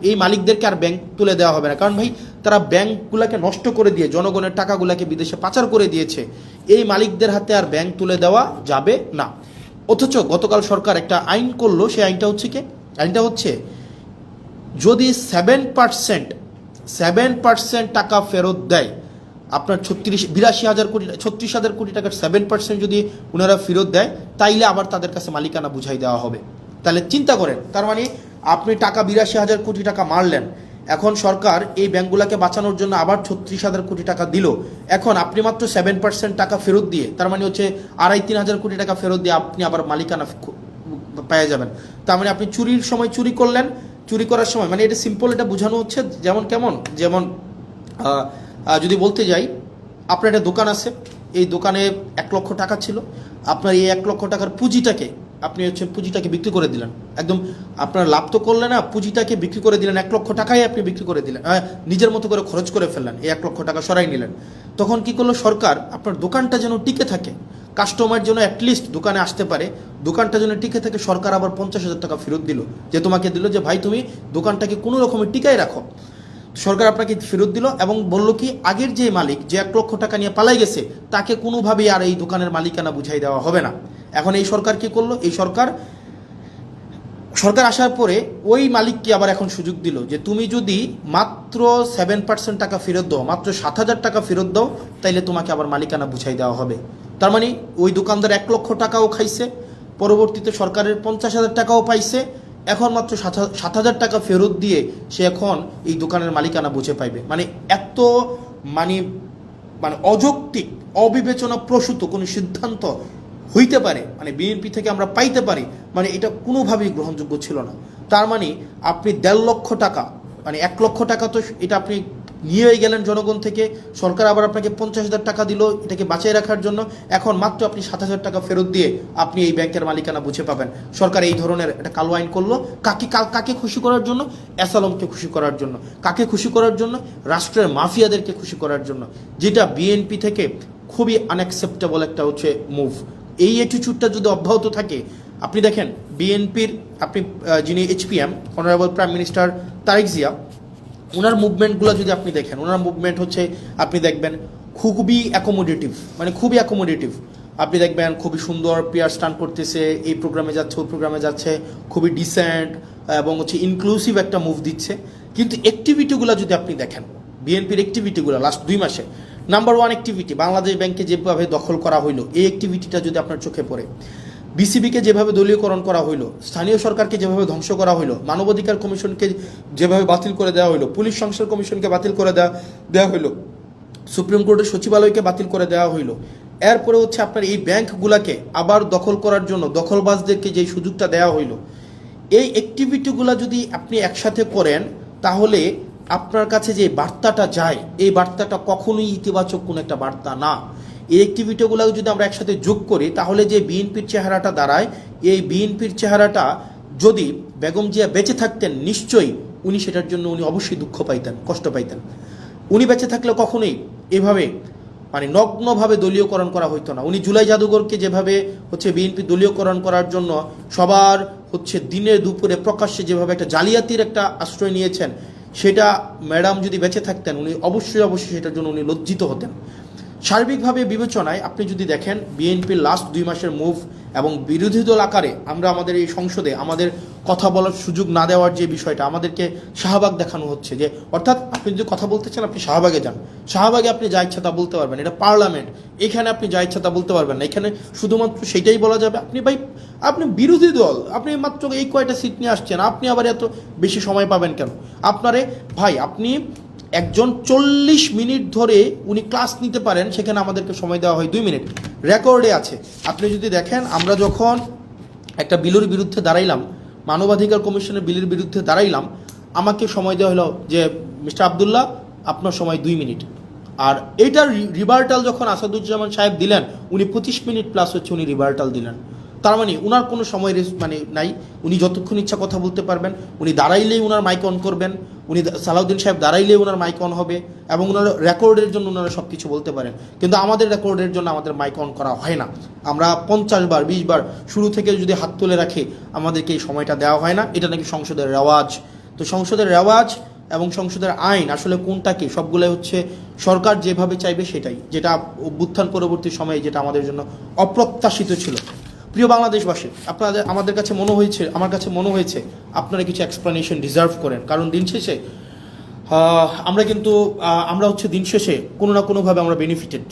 এই মালিকদেরকে আর ব্যাংক তুলে দেওয়া হবে না। কারণ ভাই তারা ব্যাংকগুলোকে নষ্ট করে দিয়ে জনগণের টাকাগুলোকে বিদেশে পাচার করে দিয়েছে, এই মালিকদের হাতে আর ব্যাংক তুলে দেওয়া যাবে না। অথচ গতকাল সরকার একটা আইন করলো, সেই আইনটা হচ্ছে কি? আইনটা হচ্ছে যদি 7% টাকা ফেরত দেয়, আপনার 36,000 কোটি টাকার 7% যদি ওনারা ফেরত দেয়, তাইলে আবার তাদের কাছে মালিকানা বুঝাই দেওয়া হবে। তাহলে চিন্তা করেন, তার মানে আপনি টাকা 82,000 কোটি টাকা মারলেন, এখন সরকার এই ব্যাংকগুলোকে বাঁচানোর জন্য আবার 36,000 কোটি টাকা দিল। এখন আপনি মাত্র 7% টাকা ফেরত দিয়ে, তার মানে হচ্ছে 2,500-3,000 কোটি টাকা ফেরত দিয়ে আপনি আবার মালিকানা পেয়ে যাবেন। তার মানে আপনি চুরির সময় চুরি করলেন, চুরি করার সময় মানে এটা সিম্পল, এটা বোঝানো হচ্ছে যেমন যদি বলতে যাই, আপনার একটা দোকান আছে, এই দোকানে 1 লক্ষ টাকা ছিল, আপনার এই 1 লক্ষ টাকার পুঁজিটাকে আপনি হচ্ছে পুঁজিটাকে বিক্রি করে দিলেন, একদম আপনার লাভ তো করলেন না, পুঁজিটাকে বিক্রি করে দিলেন, 1 লক্ষ টাকাই আপনি বিক্রি করে দিলেন, নিজের মতো করে খরচ করে ফেললেন, এই 1 লক্ষ টাকা সরাই নিলেন। তখন কি করলো সরকার, আপনার দোকানটা যেন টিকে থাকে, কাস্টমার যেন অ্যাটলিস্ট দোকানে আসতে পারে, দোকানটা যেন টিকে থাকে, সরকার আবার 50,000 টাকা ফেরত দিল, যে তোমাকে দিল যে ভাই তুমি দোকানটাকে কোনো রকমের টিকায় রাখো। সরকার আপনাকে ফেরত দিল এবং বলল কি, আগের যে মালিক যে 1 লক্ষ টাকা নিয়ে পালাই গেছে, তাকে কোনোভাবেই আর এই দোকানের মালিকানা বুঝাই দেওয়া হবে না। এখন এই সরকার কি করলো, এই সরকার আসার পরে ওই মালিককে আবার এখন সুযোগ দিল যে তুমি যদি মাত্র 7% টাকা ফেরত দাও, মাত্র 7,000 টাকা ফেরত দাও, তাইলে তোমাকে আবার মালিকানা বুঝাই দেওয়া হবে। তার মানে ওই দোকানদার 1 লক্ষ টাকাও খাইছে, পরবর্তীতে সরকারের 50,000 টাকাও পাইছে, এখন মাত্র 7,000 টাকা ফেরত দিয়ে সে এখন এই দোকানের মালিকানা বুঝে পাইবে। মানে এত মানে অযৌক্তিক, অবিবেচনা প্রসূত কোনো সিদ্ধান্ত হইতে পারে, মানে বিএনপি থেকে আমরা পাইতে পারি, মানে এটা কোনোভাবেই গ্রহণযোগ্য ছিল না। তার মানে আপনি 1.5 লক্ষ টাকা, মানে 1 লক্ষ টাকা তো এটা আপনি নিয়েই গেলেন জনগণ থেকে, সরকার আবার আপনাকে 50,000 টাকা দিল এটাকে বাঁচিয়ে রাখার জন্য, এখন মাত্র আপনি 7,000 টাকা ফেরত দিয়ে আপনি এই ব্যাংকের মালিকানা বুঝে পাবেন। সরকার এই ধরনের একটা কালো আইন করলো, কাকে খুশি করার জন্য? অ্যাসালমকে খুশি করার জন্য। কাকে খুশি করার জন্য? রাষ্ট্রের মাফিয়াদেরকে খুশি করার জন্য, যেটা বিএনপি থেকে খুবই আনঅ্যাকসেপ্টেবল একটা হচ্ছে মুভ। এই অ্যাটিটিউডটা যদি অব্যাহত থাকে, আপনি দেখেন বিএনপির আপনি যিনি HPM honourable prime minister Tarique Zia, ওনার মুভমেন্টগুলো যদি আপনি দেখেন, ওনার মুভমেন্ট হচ্ছে আপনি দেখবেন খুবই অ্যাকোমোডেটিভ, মানে খুবই অ্যাকোমোডেটিভ। আপনি দেখবেন খুবই সুন্দর পেয়ার স্টান করতেছে, এই প্রোগ্রামে যাচ্ছে ওই প্রোগ্রামে যাচ্ছে, খুবই ডিসেন্ট এবং হচ্ছে ইনক্লুসিভ একটা মুভ দিচ্ছে। কিন্তু অ্যাক্টিভিটিগুলো যদি আপনি দেখেন, বিএনপির অ্যাক্টিভিটিগুলো লাস্ট 2 মাসে নাম্বার ওয়ান অ্যাক্টিভিটি, বাংলাদেশ ব্যাংকে যেভাবে দখল করা হইলো, এই অ্যাক্টিভিটিটা যদি আপনার চোখে পড়ে, বিসিবিকে যেভাবে দলীয়করণ করা হইলো, স্থানীয় সরকারকে যেভাবে ধ্বংস করা হইলো, মানবাধিকার কমিশনকে যেভাবে বাতিল করে দেওয়া হইলো, পুলিশ সংস্কার কমিশনকে বাতিল করে দেওয়া হইলো, সুপ্রিম কোর্টের সচিবালয়কে বাতিল করে দেওয়া হইলো, এরপরে হচ্ছে আপনার এই ব্যাংকগুলোকে আবার দখল করার জন্য দখলবাজদেরকে যে সুযোগটা দেওয়া হইলো, এই অ্যাক্টিভিটিগুলো যদি আপনি একসাথে করেন তাহলে আপনার কাছে যে বার্তাটা যায়, এই বার্তাটা কখনোই ইতিবাচক কোনো একটা বার্তা না। এই অ্যাক্টিভিটিগুলো যদি আমরা একসাথে যোগ করি তাহলে যে বিএনপির চেহারাটা দাঁড়ায়, এই বিএনপির চেহারাটা যদি বেগম জিয়া বেঁচে থাকতেন নিশ্চয়ই উনি সেটার জন্য উনি অবশ্যই দুঃখ পাইতেন, কষ্ট পাইতেন। উনি বেঁচে থাকলে কখনোই এভাবে মানে নগ্নভাবে দলীয়করণ করা হইতো না। উনি জুলাই জাদুঘরকে যেভাবে হচ্ছে বিএনপি দলীয়করণ করার জন্য সবার হচ্ছে দিনে দুপুরে প্রকাশ্যে যেভাবে একটা জালিয়াতির একটা আশ্রয় নিয়েছেন, সেটা ম্যাডাম যদি বেঁচে থাকতেন উনি অবশ্যই সেটার জন্য উনি লজ্জিত হতেন। সার্বিকভাবে বিবেচনায় আপনি যদি দেখেন বিএনপির লাস্ট 2 মাসের মুভ এবং বিরোধী দল আকারে আমরা আমাদের এই সংসদে আমাদের কথা বলার সুযোগ না দেওয়ার যে বিষয়টা, আমাদেরকে শাহবাগ দেখানো হচ্ছে, যে অর্থাৎ আপনি যদি কথা বলতে চান আপনি শাহবাগে যান, শাহবাগে আপনি যা ইচ্ছা তা বলতে পারবেন, এটা পার্লামেন্ট, এখানে আপনি যা ইচ্ছা তা বলতে পারবেন না, এখানে শুধুমাত্র সেটাই বলা যাবে। আপনি বিরোধী দল, আপনি মাত্র এই কয়টা সিট নিয়ে আসছেন, আপনি আবার এত বেশি সময় পাবেন কেন? আপনারে ভাই, আপনি একজন 40 মিনিট ধরে উনি ক্লাস নিতে পারেন, সেখানে আমাদেরকে সময় দেওয়া হয় 2 মিনিট, রেকর্ডে আছে। আপনি যদি দেখেন আমরা যখন একটা বিলের বিরুদ্ধে দাঁড়াইলাম, মানবাধিকার কমিশনের বিলের বিরুদ্ধে দাঁড়াইলাম, আমাকে সময় দেওয়া হলো যে মিস্টার আবদুল্লাহ আপনার সময় 2 মিনিট। আর এইটার রিভার্টাল যখন আসাদুজ্জামান সাহেব দিলেন, উনি 25 মিনিট প্লাস হচ্ছে উনি রিভার্টাল দিলেন। তার মানে উনার কোনো সময় মানে নাই, উনি যতক্ষণ ইচ্ছা কথা বলতে পারবেন, উনি দাঁড়াইলেই উনার মাইক অন করবেন, উনি সালাউদ্দিন সাহেব দাঁড়াইলেই উনার মাইক অন হবে, এবং উনার রেকর্ডের জন্য উনারা সব কিছু বলতে পারেন। কিন্তু আমাদের রেকর্ডের জন্য আমাদের মাইক অন করা হয় না। আমরা 50 বার 20 বার শুরু থেকে যদি হাত তুলে রাখি, আমাদেরকে এই সময়টা দেওয়া হয় না। এটা নাকি সংসদের রেওয়াজ। তো সংসদের রেওয়াজ এবং সংসদের আইন আসলে কোনটা কি, সবগুলোই হচ্ছে সরকার যেভাবে চাইবে সেটাই, যেটা অভ্যুত্থান পরবর্তী সময়ে যেটা আমাদের জন্য অপ্রত্যাশিত ছিল। প্রিয় বাংলাদেশবাসী, আমার কাছে মনে হয়েছে আপনারা কিছু এক্সপ্লানেশন ডিজার্ভ করেন, কারণ দিন শেষে আমরা হচ্ছে দিন শেষে কোনো না কোনোভাবে আমরা বেনিফিটেড।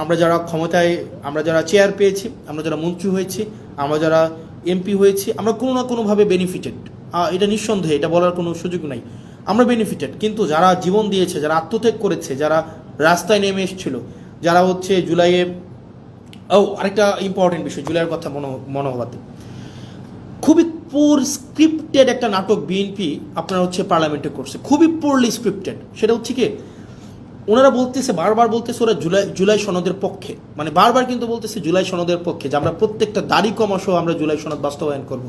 আমরা যারা ক্ষমতায়, আমরা যারা চেয়ার পেয়েছি, আমরা যারা মন্ত্রী হয়েছি, আমরা যারা এমপি হয়েছি, আমরা কোনো না কোনোভাবে বেনিফিটেড। এটা নিঃসন্দেহে, এটা বলার কোনো সুযোগ নাই, আমরা বেনিফিটেড। কিন্তু যারা জীবন দিয়েছে, যারা আত্মত্যাগ করেছে, যারা রাস্তায় নেমে এসেছিল, যারা হচ্ছে জুলাইয়ে, আরেকটা ইম্পর্টেন্ট বিষয়, জুলাইয়ের কথা মনে হওয়াতে, খুবই পোর স্ক্রিপ্টেড একটা নাটক বিএনপি আপনারা হচ্ছে পার্লামেন্টে করছে, খুবই পোরলি স্ক্রিপ্টেড। সেটা হচ্ছে কি, ওনারা বলতেছে, বারবার বলতেছে ওরা জুলাই সনদের পক্ষে, মানে বারবার কিন্তু বলতেছে জুলাই সনদের পক্ষে, যে আমরা প্রত্যেকটা দাড়ি কমা সহ আমরা জুলাই সনদ বাস্তবায়ন করব।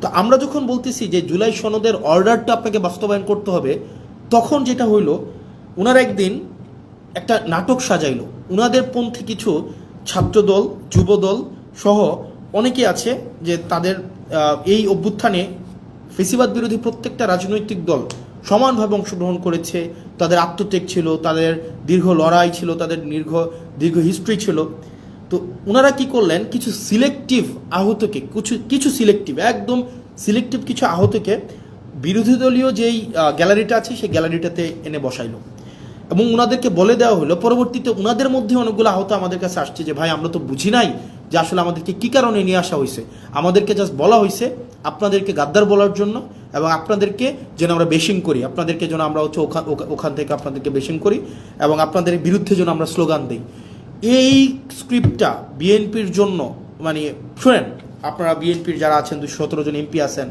তো আমরা যখন বলতেছি যে জুলাই সনদের অর্ডারটা আপনাকে বাস্তবায়ন করতে হবে, তখন যেটা হইল, ওনারা একদিন একটা নাটক সাজাইলো। ওনাদের পন্থী কিছু ছাত্রদল, যুবদল সহ অনেকে আছে যে তাদের এই অভ্যুত্থানে ফেসিবাদ বিরোধী প্রত্যেকটা রাজনৈতিক দল সমানভাবে অংশগ্রহণ করেছে, তাদের আত্মত্যাগ ছিল, তাদের দীর্ঘ লড়াই ছিল, তাদের দীর্ঘ হিস্ট্রি ছিল। তো ওনারা কি করলেন, কিছু সিলেক্টিভ আহতকে, কিছু সিলেক্টিভ, একদম সিলেক্টিভ কিছু আহতকে বিরোধী দলীয় যেই গ্যালারিটা আছে সেই গ্যালারিটাতে এনে বসাইলো, এবং ওনাদেরকে বলে দেওয়া হলো, পরবর্তীতে ওনাদের মধ্যে অনেকগুলো আহত আমাদের কাছে আসছে যে ভাই আমরা তো বুঝি নাই যে আসলে আমাদেরকে কী কারণে নিয়ে আসা হয়েছে, আমাদেরকে জাস্ট বলা হয়েছে আপনাদেরকে গাদ্দার বলার জন্য, এবং আপনাদেরকে যেন আমরা বেশিং করি, আপনাদেরকে যেন আমরা হচ্ছে ওখান থেকে আপনাদেরকে বেশিং করি, এবং আপনাদের বিরুদ্ধে যেন আমরা স্লোগান দিই। এই স্ক্রিপ্টটা বিএনপির জন্য, মানে শোনেন, আপনারা বিএনপির যারা আছেন 217 জন এমপি আছেন,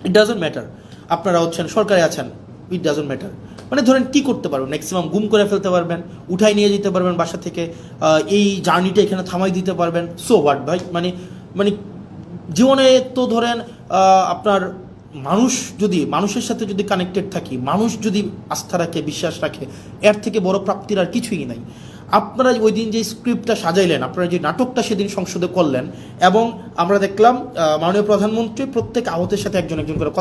ইট ডাজন্ট ম্যাটার, আপনারা হচ্ছেন সরকারে আছেন, ইট ডাজন্ট ম্যাটার। মানে ধরেন কি করতে পারবেন, ম্যাক্সিমাম গুম করে ফেলতে পারবেন, উঠাই নিয়ে যেতে পারবেন বাসা থেকে, এই জার্নিটা এখানে থামাই দিতে পারবেন, সো হোয়াট ভাই। মানে জীবনে তো ধরেন আপনার মানুষের সাথে যদি কানেক্টেড থাকি, মানুষ যদি আস্থা রাখে, বিশ্বাস রাখে, এর থেকে বড় প্রাপ্তির আর কিছুই নাই। আপনারা ওই দিন যে স্ক্রিপ্টটা সাজাইলেন, আপনারা যে নাটকটা সেদিন সংসদে করলেন, এবং আমরা দেখলাম মাননীয় প্রধানমন্ত্রী প্রত্যেক আহতের সাথে একজন একজন করে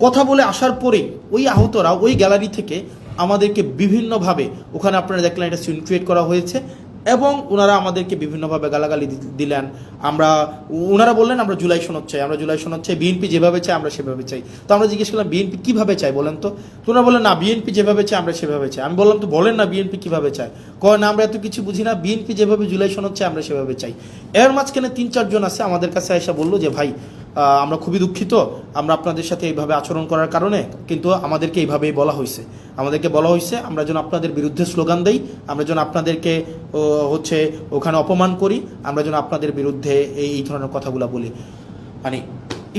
কথা বলে আসার পরেই ওই আহতরা ওই গ্যালারি থেকে আমাদেরকে বিভিন্নভাবে, ওখানে আপনারা দেখলেন একটা সিন ক্রিয়েট করা হয়েছে, এবং ওনারা আমাদেরকে বিভিন্নভাবে গালাগালি দিলেন। ওনারা বললেন আমরা জুলাই সনদ চাই, আমরা জুলাই সনদ চাই, বিএনপি যেভাবে চাই আমরা সেভাবে চাই। তো আমরা জিজ্ঞেস করলাম বিএনপি কীভাবে চাই বলেন তো? ওনারা বললেন না বিএনপি যেভাবে চাই আমরা সেভাবে চাই। আমি বললাম তো বলেন না বিএনপি কীভাবে চায়? কয় না আমরা এত কিছু বুঝি না, বিএনপি যেভাবে জুলাই সনদ চাই আমরা সেভাবে চাই। এর মাঝখানে 3-4 জন আছে আমাদের কাছে এসে বললো যে ভাই আমরা খুবই দুঃখিত, আমরা আপনাদের সাথে এইভাবে আচরণ করার কারণে, কিন্তু আমাদেরকে এইভাবেই বলা হয়েছে, আমাদেরকে বলা হয়েছে আমরা যেন আপনাদের বিরুদ্ধে স্লোগান দেই, আমরা যেন আপনাদেরকে ওখানে অপমান করি, আমরা যেন আপনাদের বিরুদ্ধে এই ধরনের কথাগুলো বলি। মানে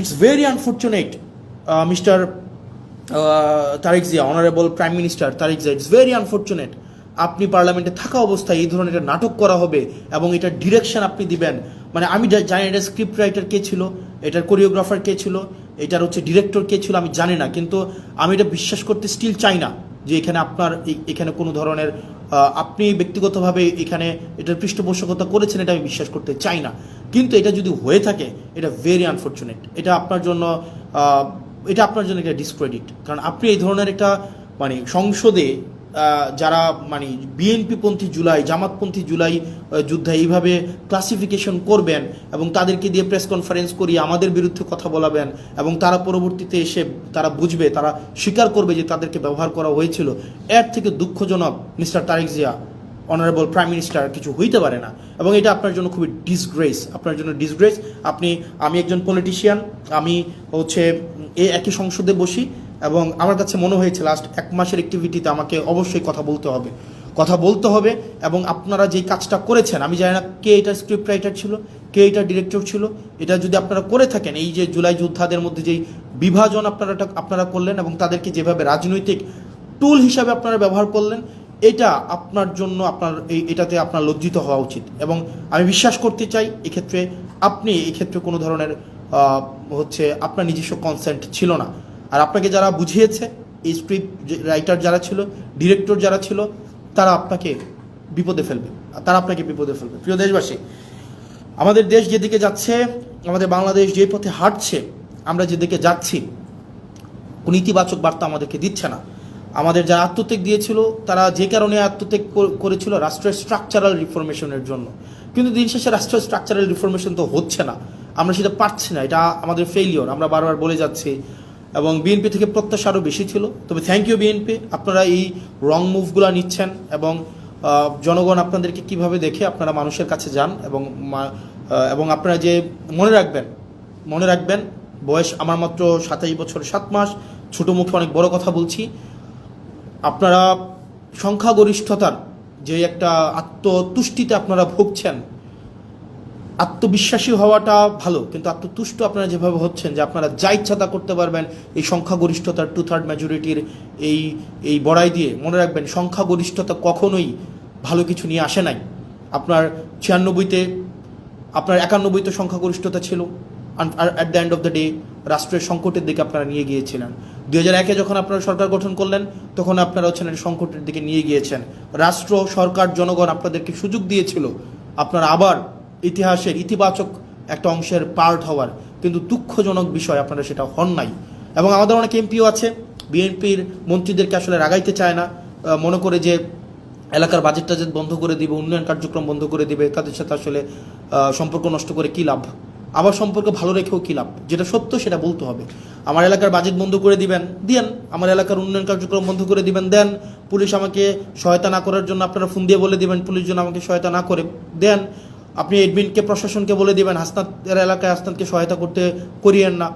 it's very unfortunate mister Tarique Zia, honourable prime minister Tarique Zia, it's very unfortunate আপনি পার্লামেন্টে থাকা অবস্থায় এই ধরনের একটা নাটক করা হবে এবং এটার ডিরেকশন আপনি দিবেন। মানে আমি জানি এটার স্ক্রিপ্ট রাইটার কে ছিল, এটার কোরিওগ্রাফার কে ছিল, এটার ডিরেক্টর কে ছিল আমি জানি না, কিন্তু আমি এটা বিশ্বাস করতে স্টিল চাই না যে এখানে আপনার এখানে কোনো ধরনের আপনি ব্যক্তিগতভাবে এখানে এটার পৃষ্ঠপোষকতা করেছেন, এটা আমি বিশ্বাস করতে চাই না। কিন্তু এটা যদি হয়ে থাকে এটা ভেরি আনফর্চুনেট, এটা আপনার জন্য একটা ডিসক্রেডিট। কারণ আপনি এই ধরনের একটা মানে সংসদে যারা মানে বিএনপিপন্থী জুলাই, জামাতপন্থী জুলাই যোদ্ধা এইভাবে ক্লাসিফিকেশন করবেন এবং তাদেরকে দিয়ে প্রেস কনফারেন্স করিয়ে আমাদের বিরুদ্ধে কথা বলাবেন এবং তারা পরবর্তীতে এসে তারা বুঝবে, তারা স্বীকার করবে যে তাদেরকে ব্যবহার করা হয়েছিল, এর থেকে দুঃখজনক mister Tarique Zia honourable prime minister কিছু হইতে পারে না। এবং এটা আপনার জন্য খুবই ডিসগ্রেস, আপনার জন্য ডিসগ্রেস। আমি একজন পলিটিশিয়ান, আমি এই একই সংসদে বসি এবং আমার কাছে মনে হয়েছে লাস্ট 1 মাসের অ্যাক্টিভিটিতে আমাকে অবশ্যই কথা বলতে হবে এবং আপনারা যেই কাজটা করেছেন, আমি জানি না কে এটার স্ক্রিপ্ট রাইটার ছিল, কে এটার ডিরেক্টর ছিল, এটা যদি আপনারা করে থাকেন, এই যে জুলাই যোদ্ধাদের মধ্যে যেই বিভাজন আপনারা করলেন এবং তাদেরকে যেভাবে রাজনৈতিক টুল হিসাবে আপনারা ব্যবহার করলেন, এটা আপনার জন্য এটাতে আপনার লজ্জিত হওয়া উচিত। এবং আমি বিশ্বাস করতে চাই এক্ষেত্রে কোনো ধরনের আপনার নিজস্ব কনসেন্ট ছিল না। আর আপনাকে যারা বুঝিয়েছে, এই স্ক্রিপ্ট রাইটার যারা ছিল, ডিরেক্টর যারা ছিল, তারা আপনাকে বিপদে ফেলবে। প্রিয় দেশবাসী, আমাদের দেশ যেদিকে যাচ্ছে, আমাদের বাংলাদেশ যে পথে হাঁটছে, আমরা যেদিকে যাচ্ছি, কোনো ইতিবাচক বার্তা আমাদেরকে দিচ্ছে না। আমাদের যারা আত্মত্যাগ দিয়েছিল, তারা যে কারণে আত্মত্যাগ করেছিল রাষ্ট্রের স্ট্রাকচারাল রিফরমেশনের জন্য, কিন্তু দিন শেষে রাষ্ট্রের স্ট্রাকচারাল রিফরমেশন তো হচ্ছে না, আমরা সেটা পারছি না, এটা আমাদের ফেইলিওর, আমরা বারবার বলে যাচ্ছি। এবং বিএনপি থেকে প্রত্যাশা আরও বেশি ছিল। তবে থ্যাংক ইউ বিএনপি, আপনারা এই রং মুভগুলো নিচ্ছেন এবং জনগণ আপনাদেরকে কিভাবে দেখে আপনারা মানুষের কাছে যান এবং আপনারা যে মনে রাখবেন বয়স আমার মাত্র 27 বছর 7 মাস, ছোটো মুখে অনেক বড় কথা বলছি। আপনারা সংখ্যাগরিষ্ঠতার যে একটা আত্মতুষ্টিতে আপনারা ভুগছেন, আত্মবিশ্বাসী হওয়াটা ভালো, কিন্তু আত্মতুষ্ট আপনারা যেভাবে হচ্ছেন যে আপনারা যা ইচ্ছা তা করতে পারবেন এই সংখ্যাগরিষ্ঠতার 2/3 মেজরিটির এই বড়াই দিয়ে, মনে রাখবেন সংখ্যাগরিষ্ঠতা কখনোই ভালো কিছু নিয়ে আসে নাই। আপনার 96-তে, আপনার 91-তে সংখ্যাগরিষ্ঠতা ছিল, আর at the end of the day রাষ্ট্রের সংকটের দিকে আপনারা নিয়ে গিয়েছিলেন। 2001-এ যখন আপনারা সরকার গঠন করলেন, তখন আপনারা সংকটের দিকে নিয়ে গিয়েছেন। রাষ্ট্র, সরকার, জনগণ আপনাদেরকে সুযোগ দিয়েছিল আপনারা আবার ইতিহাসের ইতিবাচক একটা অংশের পার্ট হওয়ার, কিন্তু দুঃখজনক বিষয় আপনারা সেটা হন নাই। এবং আমাদের অনেক এমপিও আছে, বিএনপির মন্ত্রীদেরকে আসলে রাগাইতে চায় না, মনে করে যে এলাকার বাজেট টাজেট বন্ধ করে দিবে, উন্নয়ন কার্যক্রম বন্ধ করে দিবে, তাদের সাথে আসলে সম্পর্ক নষ্ট করে কী লাভ, আবার সম্পর্ক ভালো রেখেও কী লাভ। যেটা সত্য সেটা বলতে হবে। আমার এলাকার বাজেট বন্ধ করে দিবেন, দেন। আমার এলাকার উন্নয়ন কার্যক্রম বন্ধ করে দিবেন, দেন। পুলিশ আমাকে সহায়তা না করার জন্য আপনারা ফোন দিয়ে বলে দিবেন পুলিশ যেন আমাকে সহায়তা না করে, দেন। আপনি এডমিনকে, প্রশাসনকে বলে দিবেন হাসনাতের এলাকায় হাসনাতকে সহায়তা করতে করিয়েন না,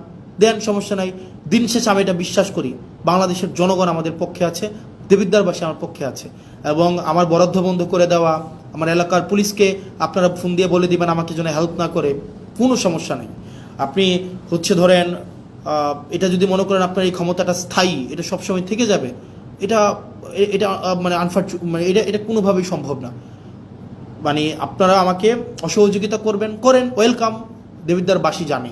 দেন, সমস্যা নাই। দিন শেষে আমি এটা বিশ্বাস করি, বাংলাদেশের জনগণ আমাদের পক্ষে আছে, দেবিদ্বারবাসী আমার পক্ষে আছে। এবং আমার বরাদ্দ বন্ধ করে দেওয়া, আমার এলাকার পুলিশকে আপনারা ফোন দিয়ে বলে দিবেন আমাকে যেন হেল্প না করে, কোনো সমস্যা নেই। আপনি ধরেন এটা যদি মনে করেন আপনার এই ক্ষমতাটা স্থায়ী, এটা সবসময় থেকে যাবে, এটা মানে এটা কোনোভাবেই সম্ভব না। মানে আপনারা আমাকে অসহযোগিতা করেন, ওয়েলকাম। দেবিদ্বারবাসী জানে,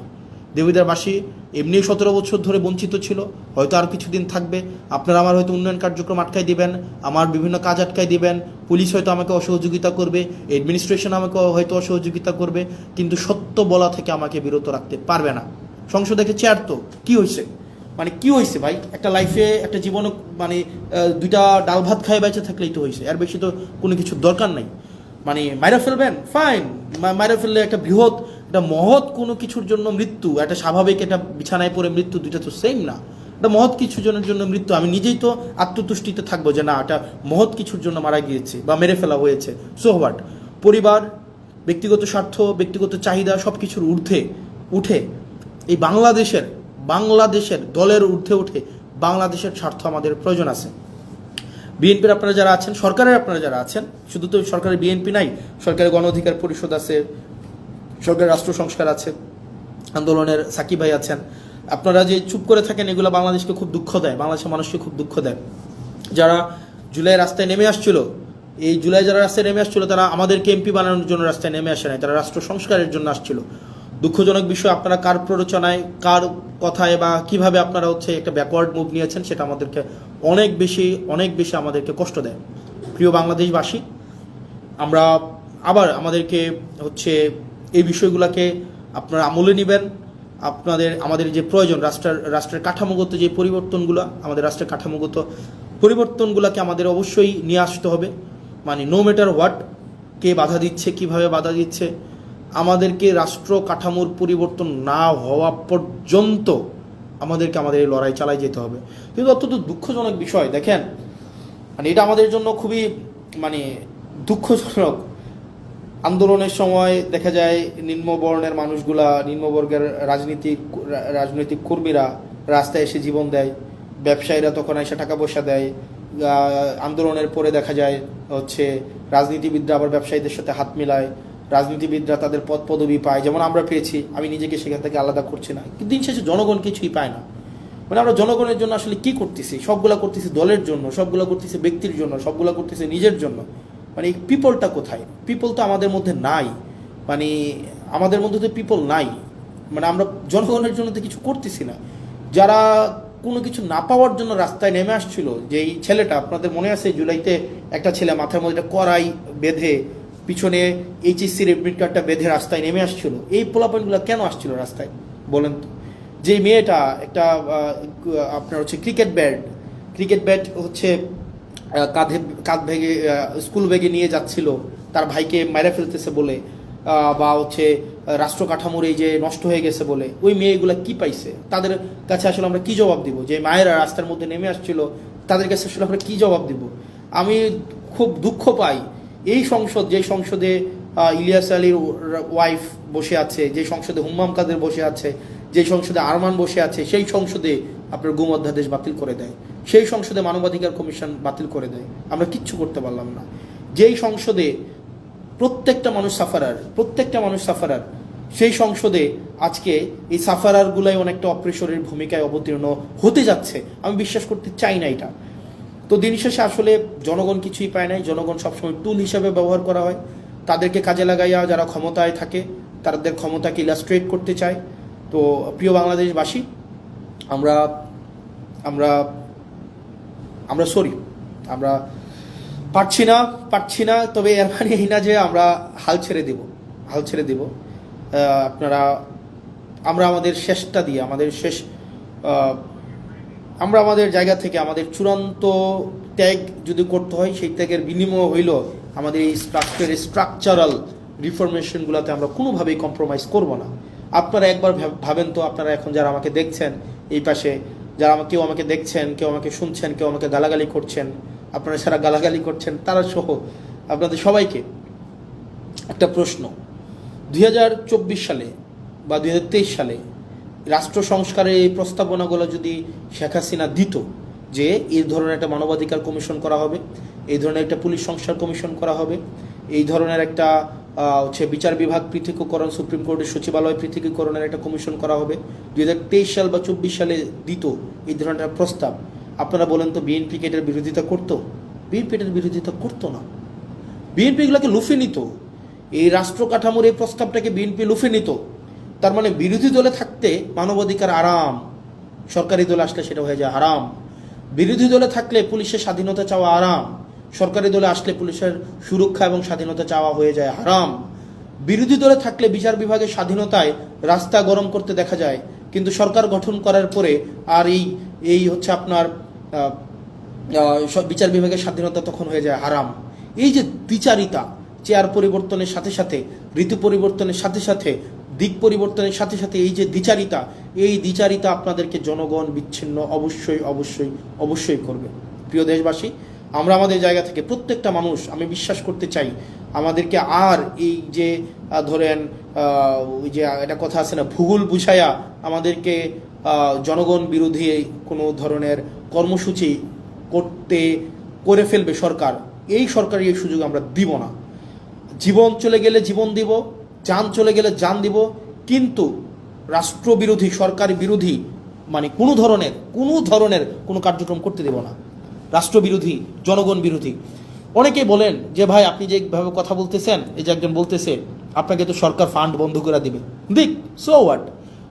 দেবিদ্বারবাসী এমনি 17 বছর ধরে বঞ্চিত ছিল, হয়তো আর কিছুদিন থাকবে। আপনারা আমার হয়তো উন্নয়ন কার্যক্রম আটকাই দিবেন, আমার বিভিন্ন কাজ আটকাই দিবেন, পুলিশ হয়তো আমাকে অসহযোগিতা করবে, অ্যাডমিনিস্ট্রেশন আমাকে হয়তো অসহযোগিতা করবে, কিন্তু সত্য বলা থেকে আমাকে বিরত রাখতে পারবে না। সংসদে চেয়ার তো কী হয়েছে, মানে কী হয়েছে ভাই? একটা লাইফে, একটা জীবনে মানে 2টা ডাল ভাত খায় বেঁচে থাকলেই তো হয়েছে, এর বেশি তো কোনো কিছুর দরকার নাই। মানে মাইরা ফেলবেন, ফাইন, মাইরা ফেললে একটা বৃহৎ, একটা মহৎ কোনো কিছুর জন্য মৃত্যু, একটা স্বাভাবিক একটা বিছানায় পড়ে মৃত্যু, দুইটা তো সেম না। একটা মহৎ কিছুর জন্য মৃত্যু, আমি নিজেই তো আত্মতুষ্টিতে থাকবো যে না, একটা মহৎ কিছুর জন্য মারা গিয়েছে বা মেরে ফেলা হয়েছে, সো হোয়াট। পরিবার, ব্যক্তিগত স্বার্থ, ব্যক্তিগত চাহিদা সব কিছুর ঊর্ধ্বে উঠে এই বাংলাদেশের দলের ঊর্ধ্বে উঠে বাংলাদেশের স্বার্থ আমাদের প্রয়োজন আছে। বিএনপির আপনারা যারা আছেন, সরকারের আপনারা যারা আছেন, শুধু তো সরকারের বিএনপি নাই, সরকারের গণ অধিকার পরিষদ আছে, সরকারের রাষ্ট্র সংস্কার আছে, আন্দোলনের সাকিব ভাই আছেন। আপনারা যে চুপ করে থাকেন, এগুলো বাংলাদেশকে খুব দুঃখ দেয়, বাংলাদেশের মানুষকে খুব দুঃখ দেয়। যারা জুলাই রাস্তায় নেমে আসছিল, এই জুলাই যারা রাস্তায় নেমে আসছিল, তারা আমাদেরকে এমপি বানানোর জন্য রাস্তায় নেমে আসে নাই, তারা রাষ্ট্র সংস্কারের জন্য আসছিল। দুঃখজনক বিষয়, আপনারা কার প্ররোচনায়, কার কথায় বা কিভাবে আপনারা একটা ব্যাকওয়ার্ড মুভ নিয়েছেন, সেটা আমাদেরকে অনেক বেশি আমাদেরকে কষ্ট দেয়। প্রিয় বাংলাদেশবাসী, আমরা আমাদেরকে এই বিষয়গুলোকে আপনারা আমলে নেবেন। আমাদের যে প্রয়োজন, রাষ্ট্রের কাঠামোগত যে পরিবর্তনগুলো, আমাদের রাষ্ট্রের কাঠামোগত পরিবর্তনগুলোকে আমাদের অবশ্যই নিয়ে আসতে হবে। মানে নো ম্যাটার হোয়াট, কে বাধা দিচ্ছে, কিভাবে বাধা দিচ্ছে, আমাদেরকে রাষ্ট্র কাঠামোর পরিবর্তন না হওয়া পর্যন্ত আমাদের এই লড়াই চালাই যেতে হবে। কিন্তু অত্যন্ত দুঃখজনক বিষয়, দেখেন, মানে এটা আমাদের জন্য খুবই দুঃখজনক। আন্দোলনের সময় দেখা যায় নিম্নবর্ণের মানুষগুলা, নিম্নবর্গের রাজনৈতিক কর্মীরা রাস্তায় এসে জীবন দেয়, ব্যবসায়ীরা তখন এসে টাকা পয়সা দেয়। আন্দোলনের পরে দেখা যায় রাজনীতিবিদরা আবার ব্যবসায়ীদের সাথে হাত মিলায়, রাজনীতিবিদরা তাদের পদ পদবি পায়, যেমন আমরা পেয়েছি। আমি নিজেকে সেখান থেকে আলাদা করছি না, কিন্তু দিন শেষে জনগণ কিছুই পায় না। মানে আমরা জনগণের জন্য আসলে কি করতেছি? সবগুলা করতেছি দলের জন্য, সবগুলা করতেছি ব্যক্তির জন্য, সবগুলা করতেছি নিজের জন্য। মানে এই পিপলটা কোথায়? পিপল তো আমাদের মধ্যে নাই, মানে আমাদের মধ্যে তো পিপল নাই। মানে আমরা জনগণের জন্য তো কিছু করতেছি না। যারা কোনো কিছু না পাওয়ার জন্য রাস্তায় নেমে আসছিল, যে এই ছেলেটা, আপনাদের মনে আছে জুলাইতে একটা ছেলে মাথার মধ্যে কড়াই বেঁধে, পিছনে এইচএসসির এডমিট কার্ডটা বেঁধে রাস্তায় নেমে আসছিল। এই পোলাপয়েন্টগুলো কেন আসছিল রাস্তায় বলেন তো? যে মেয়েটা একটা আপনার ক্রিকেট ব্যাট কাঁধ ভেঙে স্কুল ব্যাগে নিয়ে যাচ্ছিল, তার ভাইকে মেরে ফেলতেছে বলে, বা রাষ্ট্র কাঠামোর এই যে নষ্ট হয়ে গেছে বলে, ওই মেয়েগুলা কি পাইছে? তাদের কাছে আসলে আমরা কি জবাব দিব? যে মায়েরা রাস্তার মধ্যে নেমে আসছিল, তাদের কাছে আসলে আমরা কি জবাব দিব? আমি খুব দুঃখ পাই, এই যে সংসদে ইলিয়াস আলীর ওয়াইফ বসে আছে, যে সংসদে হুম্মাম কাদের বসে আছে, যে সংসদে আরমান বসে আছে, সেই সংসদে আপনার গুম অধ্যাদেশ বাতিল করে দেয়, সেই সংসদে মানবাধিকার কমিশন বাতিল করে দেয়, আমরা কিচ্ছু করতে পারলাম না। যেই সংসদে প্রত্যেকটা মানুষ সাফারার, সেই সংসদে আজকে এই সাফারারগুলাই অনেকটা অপ্রেশরের ভূমিকায় অবতীর্ণ হতে যাচ্ছে। আমি বিশ্বাস করতে চাই না এটা। তো দিন শেষে আসলে জনগণ কিছুই পায় নাই, জনগণ সবসময় টুল হিসাবে ব্যবহার করা হয়। তাদেরকে কাজে লাগাইয়া যারা ক্ষমতায় থাকে, তাদের ক্ষমতাকে ইলাস্ট্রেট করতে চায়। তো প্রিয় বাংলাদেশবাসী, আমরা আমরা আমরা সরি, আমরা পারছি না। তবে এর মানে এই না যে আমরা হাল ছেড়ে দেব। আমরা আমাদের শেষটা দিয়ে, আমরা আমাদের জায়গা থেকে আমাদের চূড়ান্ত ত্যাগ যদি করতে হয়, সেই ত্যাগের বিনিময় হইল আমাদের এই স্ট্রাকচারাল রিফরমেশনগুলোতে আমরা কোনোভাবেই কম্প্রোমাইজ করব না। আপনারা একবার ভাবেন তো, আপনারা এখন যারা আমাকে দেখছেন, এই পাশে যারা কেউ আমাকে দেখছেন, কেউ আমাকে শুনছেন, কেউ আমাকে গালাগালি করছেন, আপনারা যারা গালাগালি করছেন তারা সহ আপনাদের সবাইকে একটা প্রশ্ন। 2024 সালে বা 2023 সালে রাষ্ট্র সংস্কারের এই প্রস্তাবনাগুলো যদি শেখ হাসিনা দিত, যে এই ধরনের একটা মানবাধিকার কমিশন করা হবে, এই ধরনের একটা পুলিশ সংস্কার কমিশন করা হবে, এই ধরনের একটা বিচার বিভাগ পৃথকীকরণ, সুপ্রিম কোর্টের সচিবালয় পৃথকীকরণের একটা কমিশন করা হবে, 2023 সাল বা 24 সালে দিত এই ধরনের একটা প্রস্তাব, আপনারা বলেন তো বিএনপি এটার বিরোধিতা করতো? বিএনপি এটার বিরোধিতা করতো না। বিএনপি এগুলোকে লুফে নিত, এই রাষ্ট্র কাঠামোর এই প্রস্তাবটাকে বিএনপি লুফে নিত। তার মানে বিরোধী দলে থাকতে মানবাধিকার আরাম, সরকারি দলে আসলে সেটা হয়ে যায় হারাম। বিরোধী দলে থাকলে পুলিশের স্বাধীনতা চাওয়া আরাম, সরকারি দলে আসলে পুলিশের সুরক্ষা এবং স্বাধীনতা চাওয়া হয়ে যায় হারাম। বিরোধী দলে থাকলে বিচার বিভাগের স্বাধীনতায় রাস্তা গরম করতে দেখা যায়, কিন্তু সরকার গঠন করার পরে আর এই আপনার বিচার বিভাগের স্বাধীনতা তখন হয়ে যায় হারাম। এই যে দ্বিচারিতা, চেয়ার পরিবর্তনের সাথে সাথে, ঋতু পরিবর্তনের সাথে সাথে, দিক পরিবর্তনের সাথে সাথে এই যে দ্বিচারিতা, এই দ্বিচারিতা আপনাদেরকে জনগণ বিচ্ছিন্ন অবশ্যই অবশ্যই অবশ্যই করবে। প্রিয় দেশবাসী, আমরা আমাদের জায়গা থেকে প্রত্যেকটা মানুষ, আমি বিশ্বাস করতে চাই আমাদেরকে আর এই যে ধরেন ওই যে একটা কথা আছে না, ভূগোল বুঝায়া আমাদেরকে জনগণ বিরোধী কোনো ধরনের কর্মসূচি করে ফেলবে সরকার, এই সরকারের এই সুযোগ আমরা দিব না। জীবন চলে গেলে জীবন দিব, যান চলে গেলে যান দিব, কিন্তু রাষ্ট্রবিরোধী, সরকারি বিরোধী মানে কোনো ধরনের কোনো কার্যক্রম করতে দেব না। রাষ্ট্রবিরোধী, জনগণ বিরোধী। অনেকেই বলেন যে ভাই আপনি যেভাবে কথা বলতেছেন, এই যে একজন বলতেছে আপনাকে তো সরকার ফান্ড বন্ধ করে দিবে, দিক, সো হোয়াট,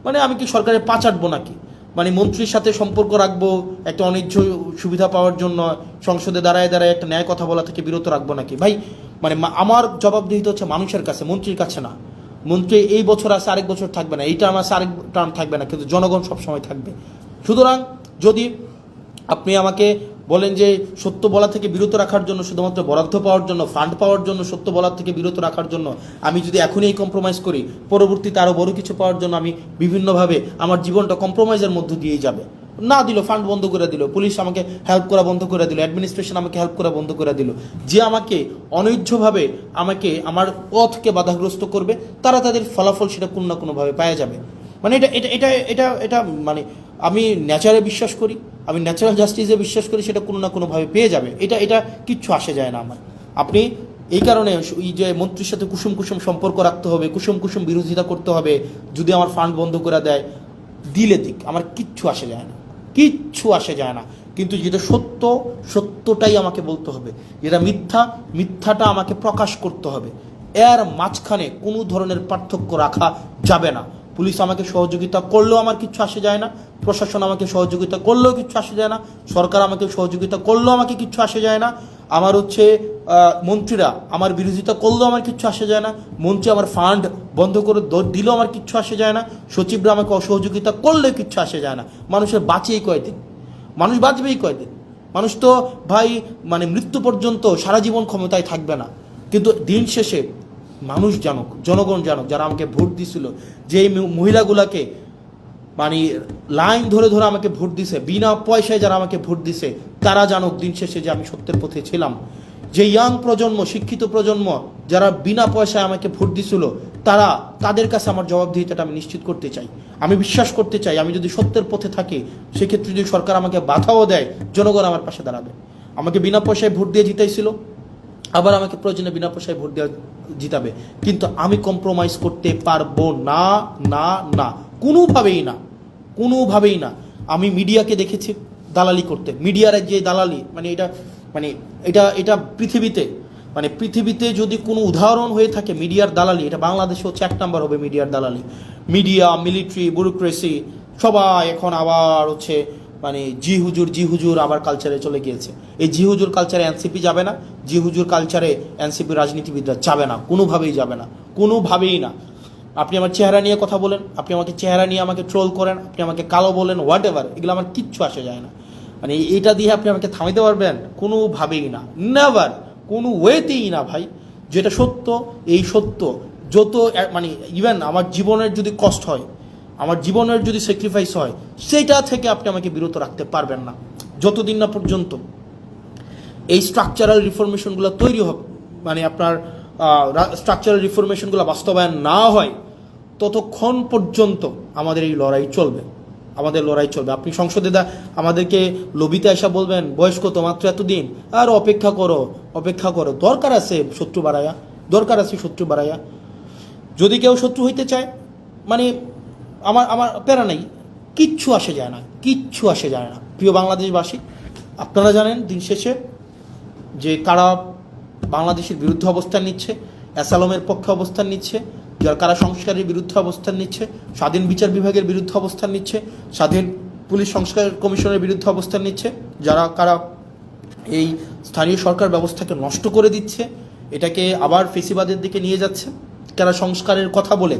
মানে আমি কি সরকারের পা চাটবো নাকি? মানে মন্ত্রীর সাথে সম্পর্ক রাখবো একটা অনিচ্ছ সুবিধা পাওয়ার জন্য, সংসদে দাঁড়ায় দাঁড়ায় একটা ন্যায় কথা বলা থেকে বিরত রাখবো নাকি? ভাই মানে আমার জবাবদিহিতা হচ্ছে মানুষের কাছে, মন্ত্রীর কাছে না। মন্ত্রী এই বছর আছে, আরেক বছর থাকবে না, এই টার্ম আছে, আরেক টার্ম থাকবে না, কিন্তু জনগণ সবসময় থাকবে। সুতরাং যদি আপনি আমাকে বলেন যে সত্য বলা থেকে বিরত রাখার জন্য, শুধুমাত্র বরাদ্দ পাওয়ার জন্য, ফান্ড পাওয়ার জন্য, সত্য বলার থেকে বিরত রাখার জন্য আমি যদি এখনই এই কম্প্রোমাইজ করি, পরবর্তীতে আরও বড় কিছু পাওয়ার জন্য আমি বিভিন্নভাবে আমার জীবনটা কম্প্রোমাইজের মধ্য দিয়েই যাবে। না দিল, ফান্ড বন্ধ করে দিল, পুলিশ আমাকে হেল্প করা বন্ধ করে দিল, অ্যাডমিনিস্ট্রেশন আমাকে হেল্প করা বন্ধ করে দিল, যে আমাকে অনৈধ্যভাবে আমাকে আমার পথকে বাধাগ্রস্ত করবে, তারা তাদের ফলাফল সেটা কোনো না কোনোভাবে পাওয়া যাবে। মানে এটা এটা এটা এটা এটা মানে আমি ন্যাচারে বিশ্বাস করি, আমি ন্যাচারাল জাস্টিসে বিশ্বাস করি, সেটা কোনো না কোনোভাবে পেয়ে যাবে। এটা কিচ্ছু আসে যায় না আমার। আপনি এই কারণে এই যে মন্ত্রীর সাথে কুসুম কুসুম সম্পর্ক রাখতে হবে, কুসুম কুসুম বিরোধিতা করতে হবে, যদি আমার ফান্ড বন্ধ করে দেয়, দিলে দিক, আমার কিচ্ছু আসে যায় না, কিচ্ছু আসে যায় না। কিন্তু যেটা সত্য, সত্যটাই আমাকে বলতে হবে, যেটা মিথ্যা, মিথ্যাটা আমাকে প্রকাশ করতে হবে। এর মাঝখানে কোনো ধরনের পার্থক্য রাখা যাবে না। পুলিশ আমাকে সহযোগিতা করলেও আমার কিচ্ছু আসে যায় না, প্রশাসন আমাকে সহযোগিতা করলেও কিচ্ছু আসে যায় না, সরকার আমাকে সহযোগিতা করলেও আমাকে কিচ্ছু আসে যায় না, আমার মন্ত্রীরা আমার বিরোধিতা করলেও আমার কিচ্ছু আসে যায় না, মন্ত্রী আমার ফান্ড বন্ধ করে দিলেও আমার কিচ্ছু আসে যায় না, সচিবরা আমাকে অসহযোগিতা করলেও কিচ্ছু আসে যায় না। মানুষের বাঁচেই কয়দিন, মানুষ বাঁচবেই কয়দিন? মানুষ তো ভাই মানে মৃত্যু পর্যন্ত সারা জীবন ক্ষমতায় থাকবে না। কিন্তু দিন শেষে মানুষ জানুক, জনগণ জানুক, যারা আমাকে ভোট দিছিল, যে মহিলাগুলাকে মানে লাইন ধরে ধরে আমাকে ভোট দিছে, বিনা পয়সায় যারা আমাকে ভোট দিছে, তারা জানুক দিন শেষে যে আমি সত্যের পথে ছিলাম। যে ইয়াং প্রজন্ম, শিক্ষিত প্রজন্ম যারা বিনা পয়সায় আমাকে ভোট দিছিল, তাদের কাছে আমার জবাবদিহিতাটা আমি নিশ্চিত করতে চাই। আমি বিশ্বাস করতে চাই আমি যদি সত্যের পথে থাকি, সেক্ষেত্রে যদি সরকার আমাকে বাধাও দেয়, জনগণ আমার পাশে দাঁড়াবে। আমাকে বিনা পয়সায় ভোট দিয়ে জিতাইছিল, আবার আমাকে প্রয়োজনে বিনা পয়সায় ভোট দেওয়া জিতাবে, কিন্তু আমি কম্প্রোমাইজ করতে পারবো না, না না, কোনোভাবেই না, কোনোভাবেই না। আমি মিডিয়াকে দেখেছি দালালি করতে, মিডিয়ার যে দালালি, মানে এটা পৃথিবীতে যদি কোনো উদাহরণ হয়ে থাকে মিডিয়ার দালালি, এটা বাংলাদেশে হচ্ছে 1 নাম্বার হবে মিডিয়ার দালালি। মিডিয়া, মিলিটারি, ব্যুরোক্রেসি সবাই এখন আবার মানে জি হুজুর আবার কালচারে চলে গিয়েছে। এই জি হুজুর কালচারে এনসিপি যাবে না, জি হুজুর কালচারে এনসিপি রাজনীতিবিদরা যাবে না, কোনোভাবেই যাবে না, কোনোভাবেই না। আপনি আমার চেহারা নিয়ে কথা বলেন, আপনি আমাকে চেহারা নিয়ে আমাকে ট্রোল করেন, আপনি আমাকে কালো বলেন, হোয়াট এভার, এগুলো আমার কিচ্ছু আসে যায় না। মানে এটা দিয়ে আপনি আমাকে থামাইতে পারবেন? কোনোভাবেই না, নেভার, কোনো ওয়েতেই না ভাই। যেটা সত্য, এই সত্য যত মানে ইভেন আমার জীবনের যদি কষ্ট হয়, আমার জীবনের যদি স্যাক্রিফাইস হয়, সেটা থেকে আপনি আমাকে বিরত রাখতে পারবেন না, যতদিন না পর্যন্ত এই স্ট্রাকচারাল রিফরমেশনগুলো তৈরি হবে, মানে আপনার স্ট্রাকচারাল রিফরমেশনগুলো বাস্তবায়ন না হয়, ততক্ষণ পর্যন্ত আমাদের এই লড়াই চলবে, আমাদের লড়াই চলবে। আপনি সংসদে আমাদেরকে লবিতে আসা বলবেন বয়স কত, মাত্র এতদিন, আর অপেক্ষা করো, দরকার আছে শত্রু বাড়াইয়া, যদি কেউ শত্রু হইতে চায়, মানে আমার প্যারা নেই, কিচ্ছু আসে যায় না। প্রিয় বাংলাদেশবাসী, আপনারা জানেন দিন শেষে যে কারা বাংলাদেশের বিরুদ্ধে অবস্থান নিচ্ছে, অ্যাসালমের পক্ষে অবস্থান নিচ্ছে, যারা কারা সংস্কারের বিরুদ্ধে অবস্থান নিচ্ছে, স্বাধীন বিচার বিভাগের বিরুদ্ধে অবস্থান নিচ্ছে, স্বাধীন পুলিশ সংস্কার কমিশনের বিরুদ্ধে অবস্থান নিচ্ছে, কারা এই স্থানীয় সরকার ব্যবস্থাকে নষ্ট করে দিচ্ছে, এটাকে আবার ফেসিবাদের দিকে নিয়ে যাচ্ছে, কারা সংস্কারের কথা বলে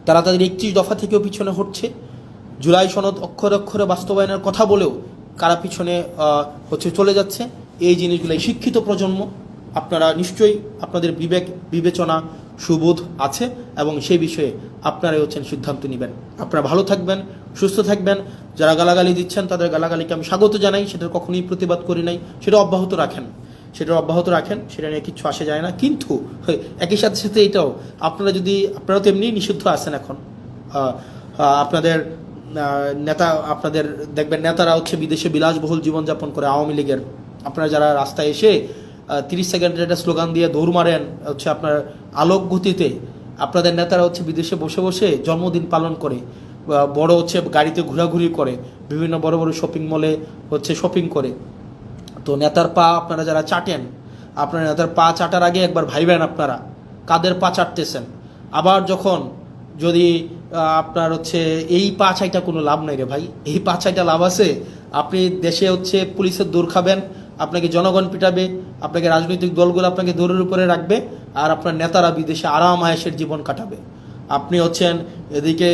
তারা তাদের 31 দফা থেকেও পিছনে হটছে, জুলাই সনদ অক্ষরে অক্ষরে বাস্তবায়নের কথা বলেও কারা পিছনে চলে যাচ্ছে। এই জিনিসগুলো শিক্ষিত প্রজন্ম, আপনারা নিশ্চয়ই আপনাদের বিবেক বিবেচনা সুবোধ আছে এবং সেই বিষয়ে আপনারাই হচ্ছেন সিদ্ধান্ত নেবেন। আপনারা ভালো থাকবেন, সুস্থ থাকবেন। যারা গালাগালি দিচ্ছেন তাদের গালাগালিকে আমি স্বাগত জানাই, সেটার কখনোই প্রতিবাদ করি নাই, সেটা অব্যাহত রাখেন, সেটা নিয়ে কিচ্ছু আসে যায় না। কিন্তু একই সাথে সাথে এটাও আপনারা তো এমনি নিষিদ্ধ আছেন এখন। আপনাদের আপনাদের দেখবেন নেতারা হচ্ছে বিদেশে বিলাসবহুল জীবনযাপন করে আওয়ামী লীগের। আপনারা যারা রাস্তায় এসে 30 সেকেন্ডের একটা স্লোগান দিয়ে দৌড় মারেন হচ্ছে আপনার আলোক গতিতে, আপনাদের নেতারা হচ্ছে বিদেশে বসে বসে জন্মদিন পালন করে, বড় হচ্ছে গাড়িতে ঘোরাঘুরি করে, বিভিন্ন বড় বড় শপিং মলে হচ্ছে শপিং করে। তো নেতার পা আপনারা যারা চাটেন, আপনার নেতার পা চাটার আগে একবার ভাইবেন আপনারা কাদের পা চাটতেছেন। আবার যখন যদি আপনার হচ্ছে এই পা চাইটা কোনো লাভ নাই রে ভাই, এই পা চাইটা লাভ আছে। আপনি দেশে হচ্ছে পুলিশের দৌড় খাবেন, আপনাকে জনগণ পিটাবে, আপনাকে রাজনৈতিক দলগুলো আপনাকে দৌড়ের উপরে রাখবে, আর আপনার নেতারা বিদেশে আরাম আয়েশের জীবন কাটাবে। আপনি হচ্ছেন এদিকে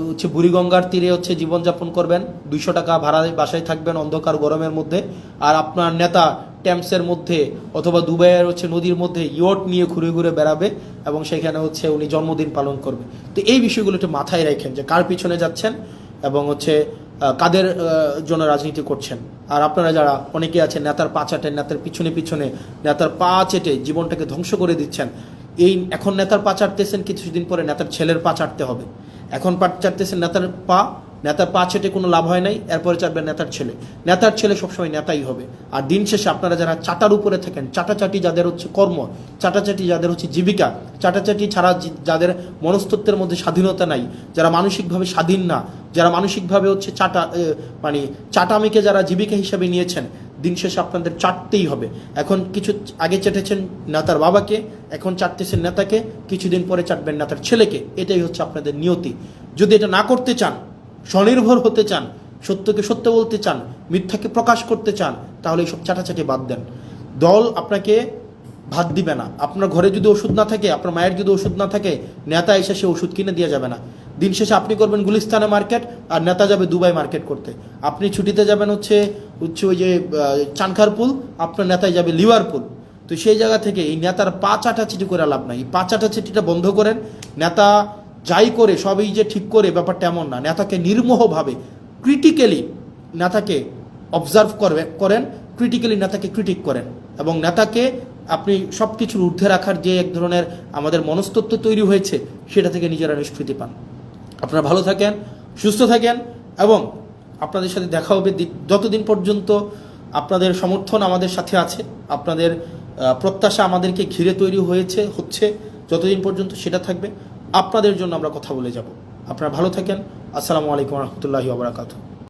হচ্ছে বুড়িগঙ্গার তীরে হচ্ছে জীবনযাপন করবেন, 200 টাকা ভাড়ায় বাসায় থাকবেন অন্ধকার গরমের মধ্যে, আর আপনার নেতা ট্যাম্পসের মধ্যে অথবা দুবাইয়ের হচ্ছে নদীর মধ্যে ইয়ট নিয়ে ঘুরে ঘুরে বেড়াবে এবং সেখানে হচ্ছে উনি জন্মদিন পালন করবে। তো এই বিষয়গুলো একটু মাথায় রাখেন যে কার পিছনে যাচ্ছেন এবং হচ্ছে কাদের জন্য রাজনীতি করছেন। আর আপনারা যারা অনেকে আছেন নেতার পা চাটেন, নেতার পিছনে পিছনে নেতার পা চেটে জীবনটাকে ধ্বংস করে দিচ্ছেন। এখন নেতার পা চাটতেছেন, কিছুদিন পরে নেতার ছেলের পা চাটতে হবে। এখন পা চাটতেছেন নেতার পা চেটে কোনো লাভ হয় নাই, এরপরে চাটবেন নেতার ছেলে সবসময় নেতাই হবে। আর দিন শেষে আপনারা যারা চাটার উপরে থাকেন, চাটাচাটি যাদের হচ্ছে কর্ম, চাটাচাটি যাদের হচ্ছে জীবিকা, চাটাচাটি ছাড়া যাদের মনস্তত্ত্বের মধ্যে স্বাধীনতা নাই, যারা মানসিকভাবে স্বাধীন না, যারা মানসিকভাবে হচ্ছে চাটামিকে যারা জীবিকা হিসাবে নিয়েছেন, দিন শেষে আপনাদের চাটতেই হবে। এখন কিছু আগে চেটেছেন নেতার বাবাকে, এখন চাটতেছেন নেতাকে, কিছুদিন পরে চাটবেন নেতার ছেলেকে। এটাই হচ্ছে আপনাদের নিয়তি। যদি এটা না করতে চান, স্বনির্ভর হতে চান, সত্যকে সত্য বলতে চান, মিথ্যাকে প্রকাশ করতে চান, তাহলে এইসব চাটাচাটি বাদ দেন। দল আপনাকে ভাত দিবে না। আপনার ঘরে যদি ওষুধ না থাকে, আপনার মায়ের যদি ওষুধ না থাকে, নেতা এসে সে ওষুধ কিনে দিয়ে যাবে না। দিন শেষে আপনি করবেন গুলিস্তানে মার্কেট, আর নেতা যাবে দুবাই মার্কেট করতে। আপনি ছুটিতে যাবেন হচ্ছে ওই যে চানখারপুল, আপনার নেতায় যাবে লিভারপুল। তো সেই জায়গা থেকে এই নেতার পা চাটাচিটি করে লাভ নাই। এই পা চাটাচিটিটা বন্ধ করেন। নেতা যাই করে সবই যে ঠিক করে ব্যাপারটা এমন না। নেতাকে নির্মোহভাবে ক্রিটিক্যালি নেতাকে অবজার্ভ করেন, ক্রিটিক্যালি নেতাকে ক্রিটিক করেন, এবং নেতাকে আপনি সব কিছুর ঊর্ধ্বে রাখার যে এক ধরনের আমাদের মনস্তত্ত্ব তৈরি হয়েছে, সেটা থেকে নিজেরা নিষ্কৃতি পান। আপনারা ভালো থাকেন, সুস্থ থাকেন, এবং আপনাদের সাথে দেখা হবে যতদিন পর্যন্ত আপনাদের সমর্থন আমাদের সাথে আছে, আপনাদের প্রত্যাশা আমাদেরকে ঘিরে তৈরি হচ্ছে, যতদিন পর্যন্ত সেটা থাকবে, আপনাদের জন্য আমরা কথা বলে যাব। আপনারা ভালো থাকেন। আসসালামু আলাইকুম রহমতুল্লাহি ওয়া বারাকাতুহু।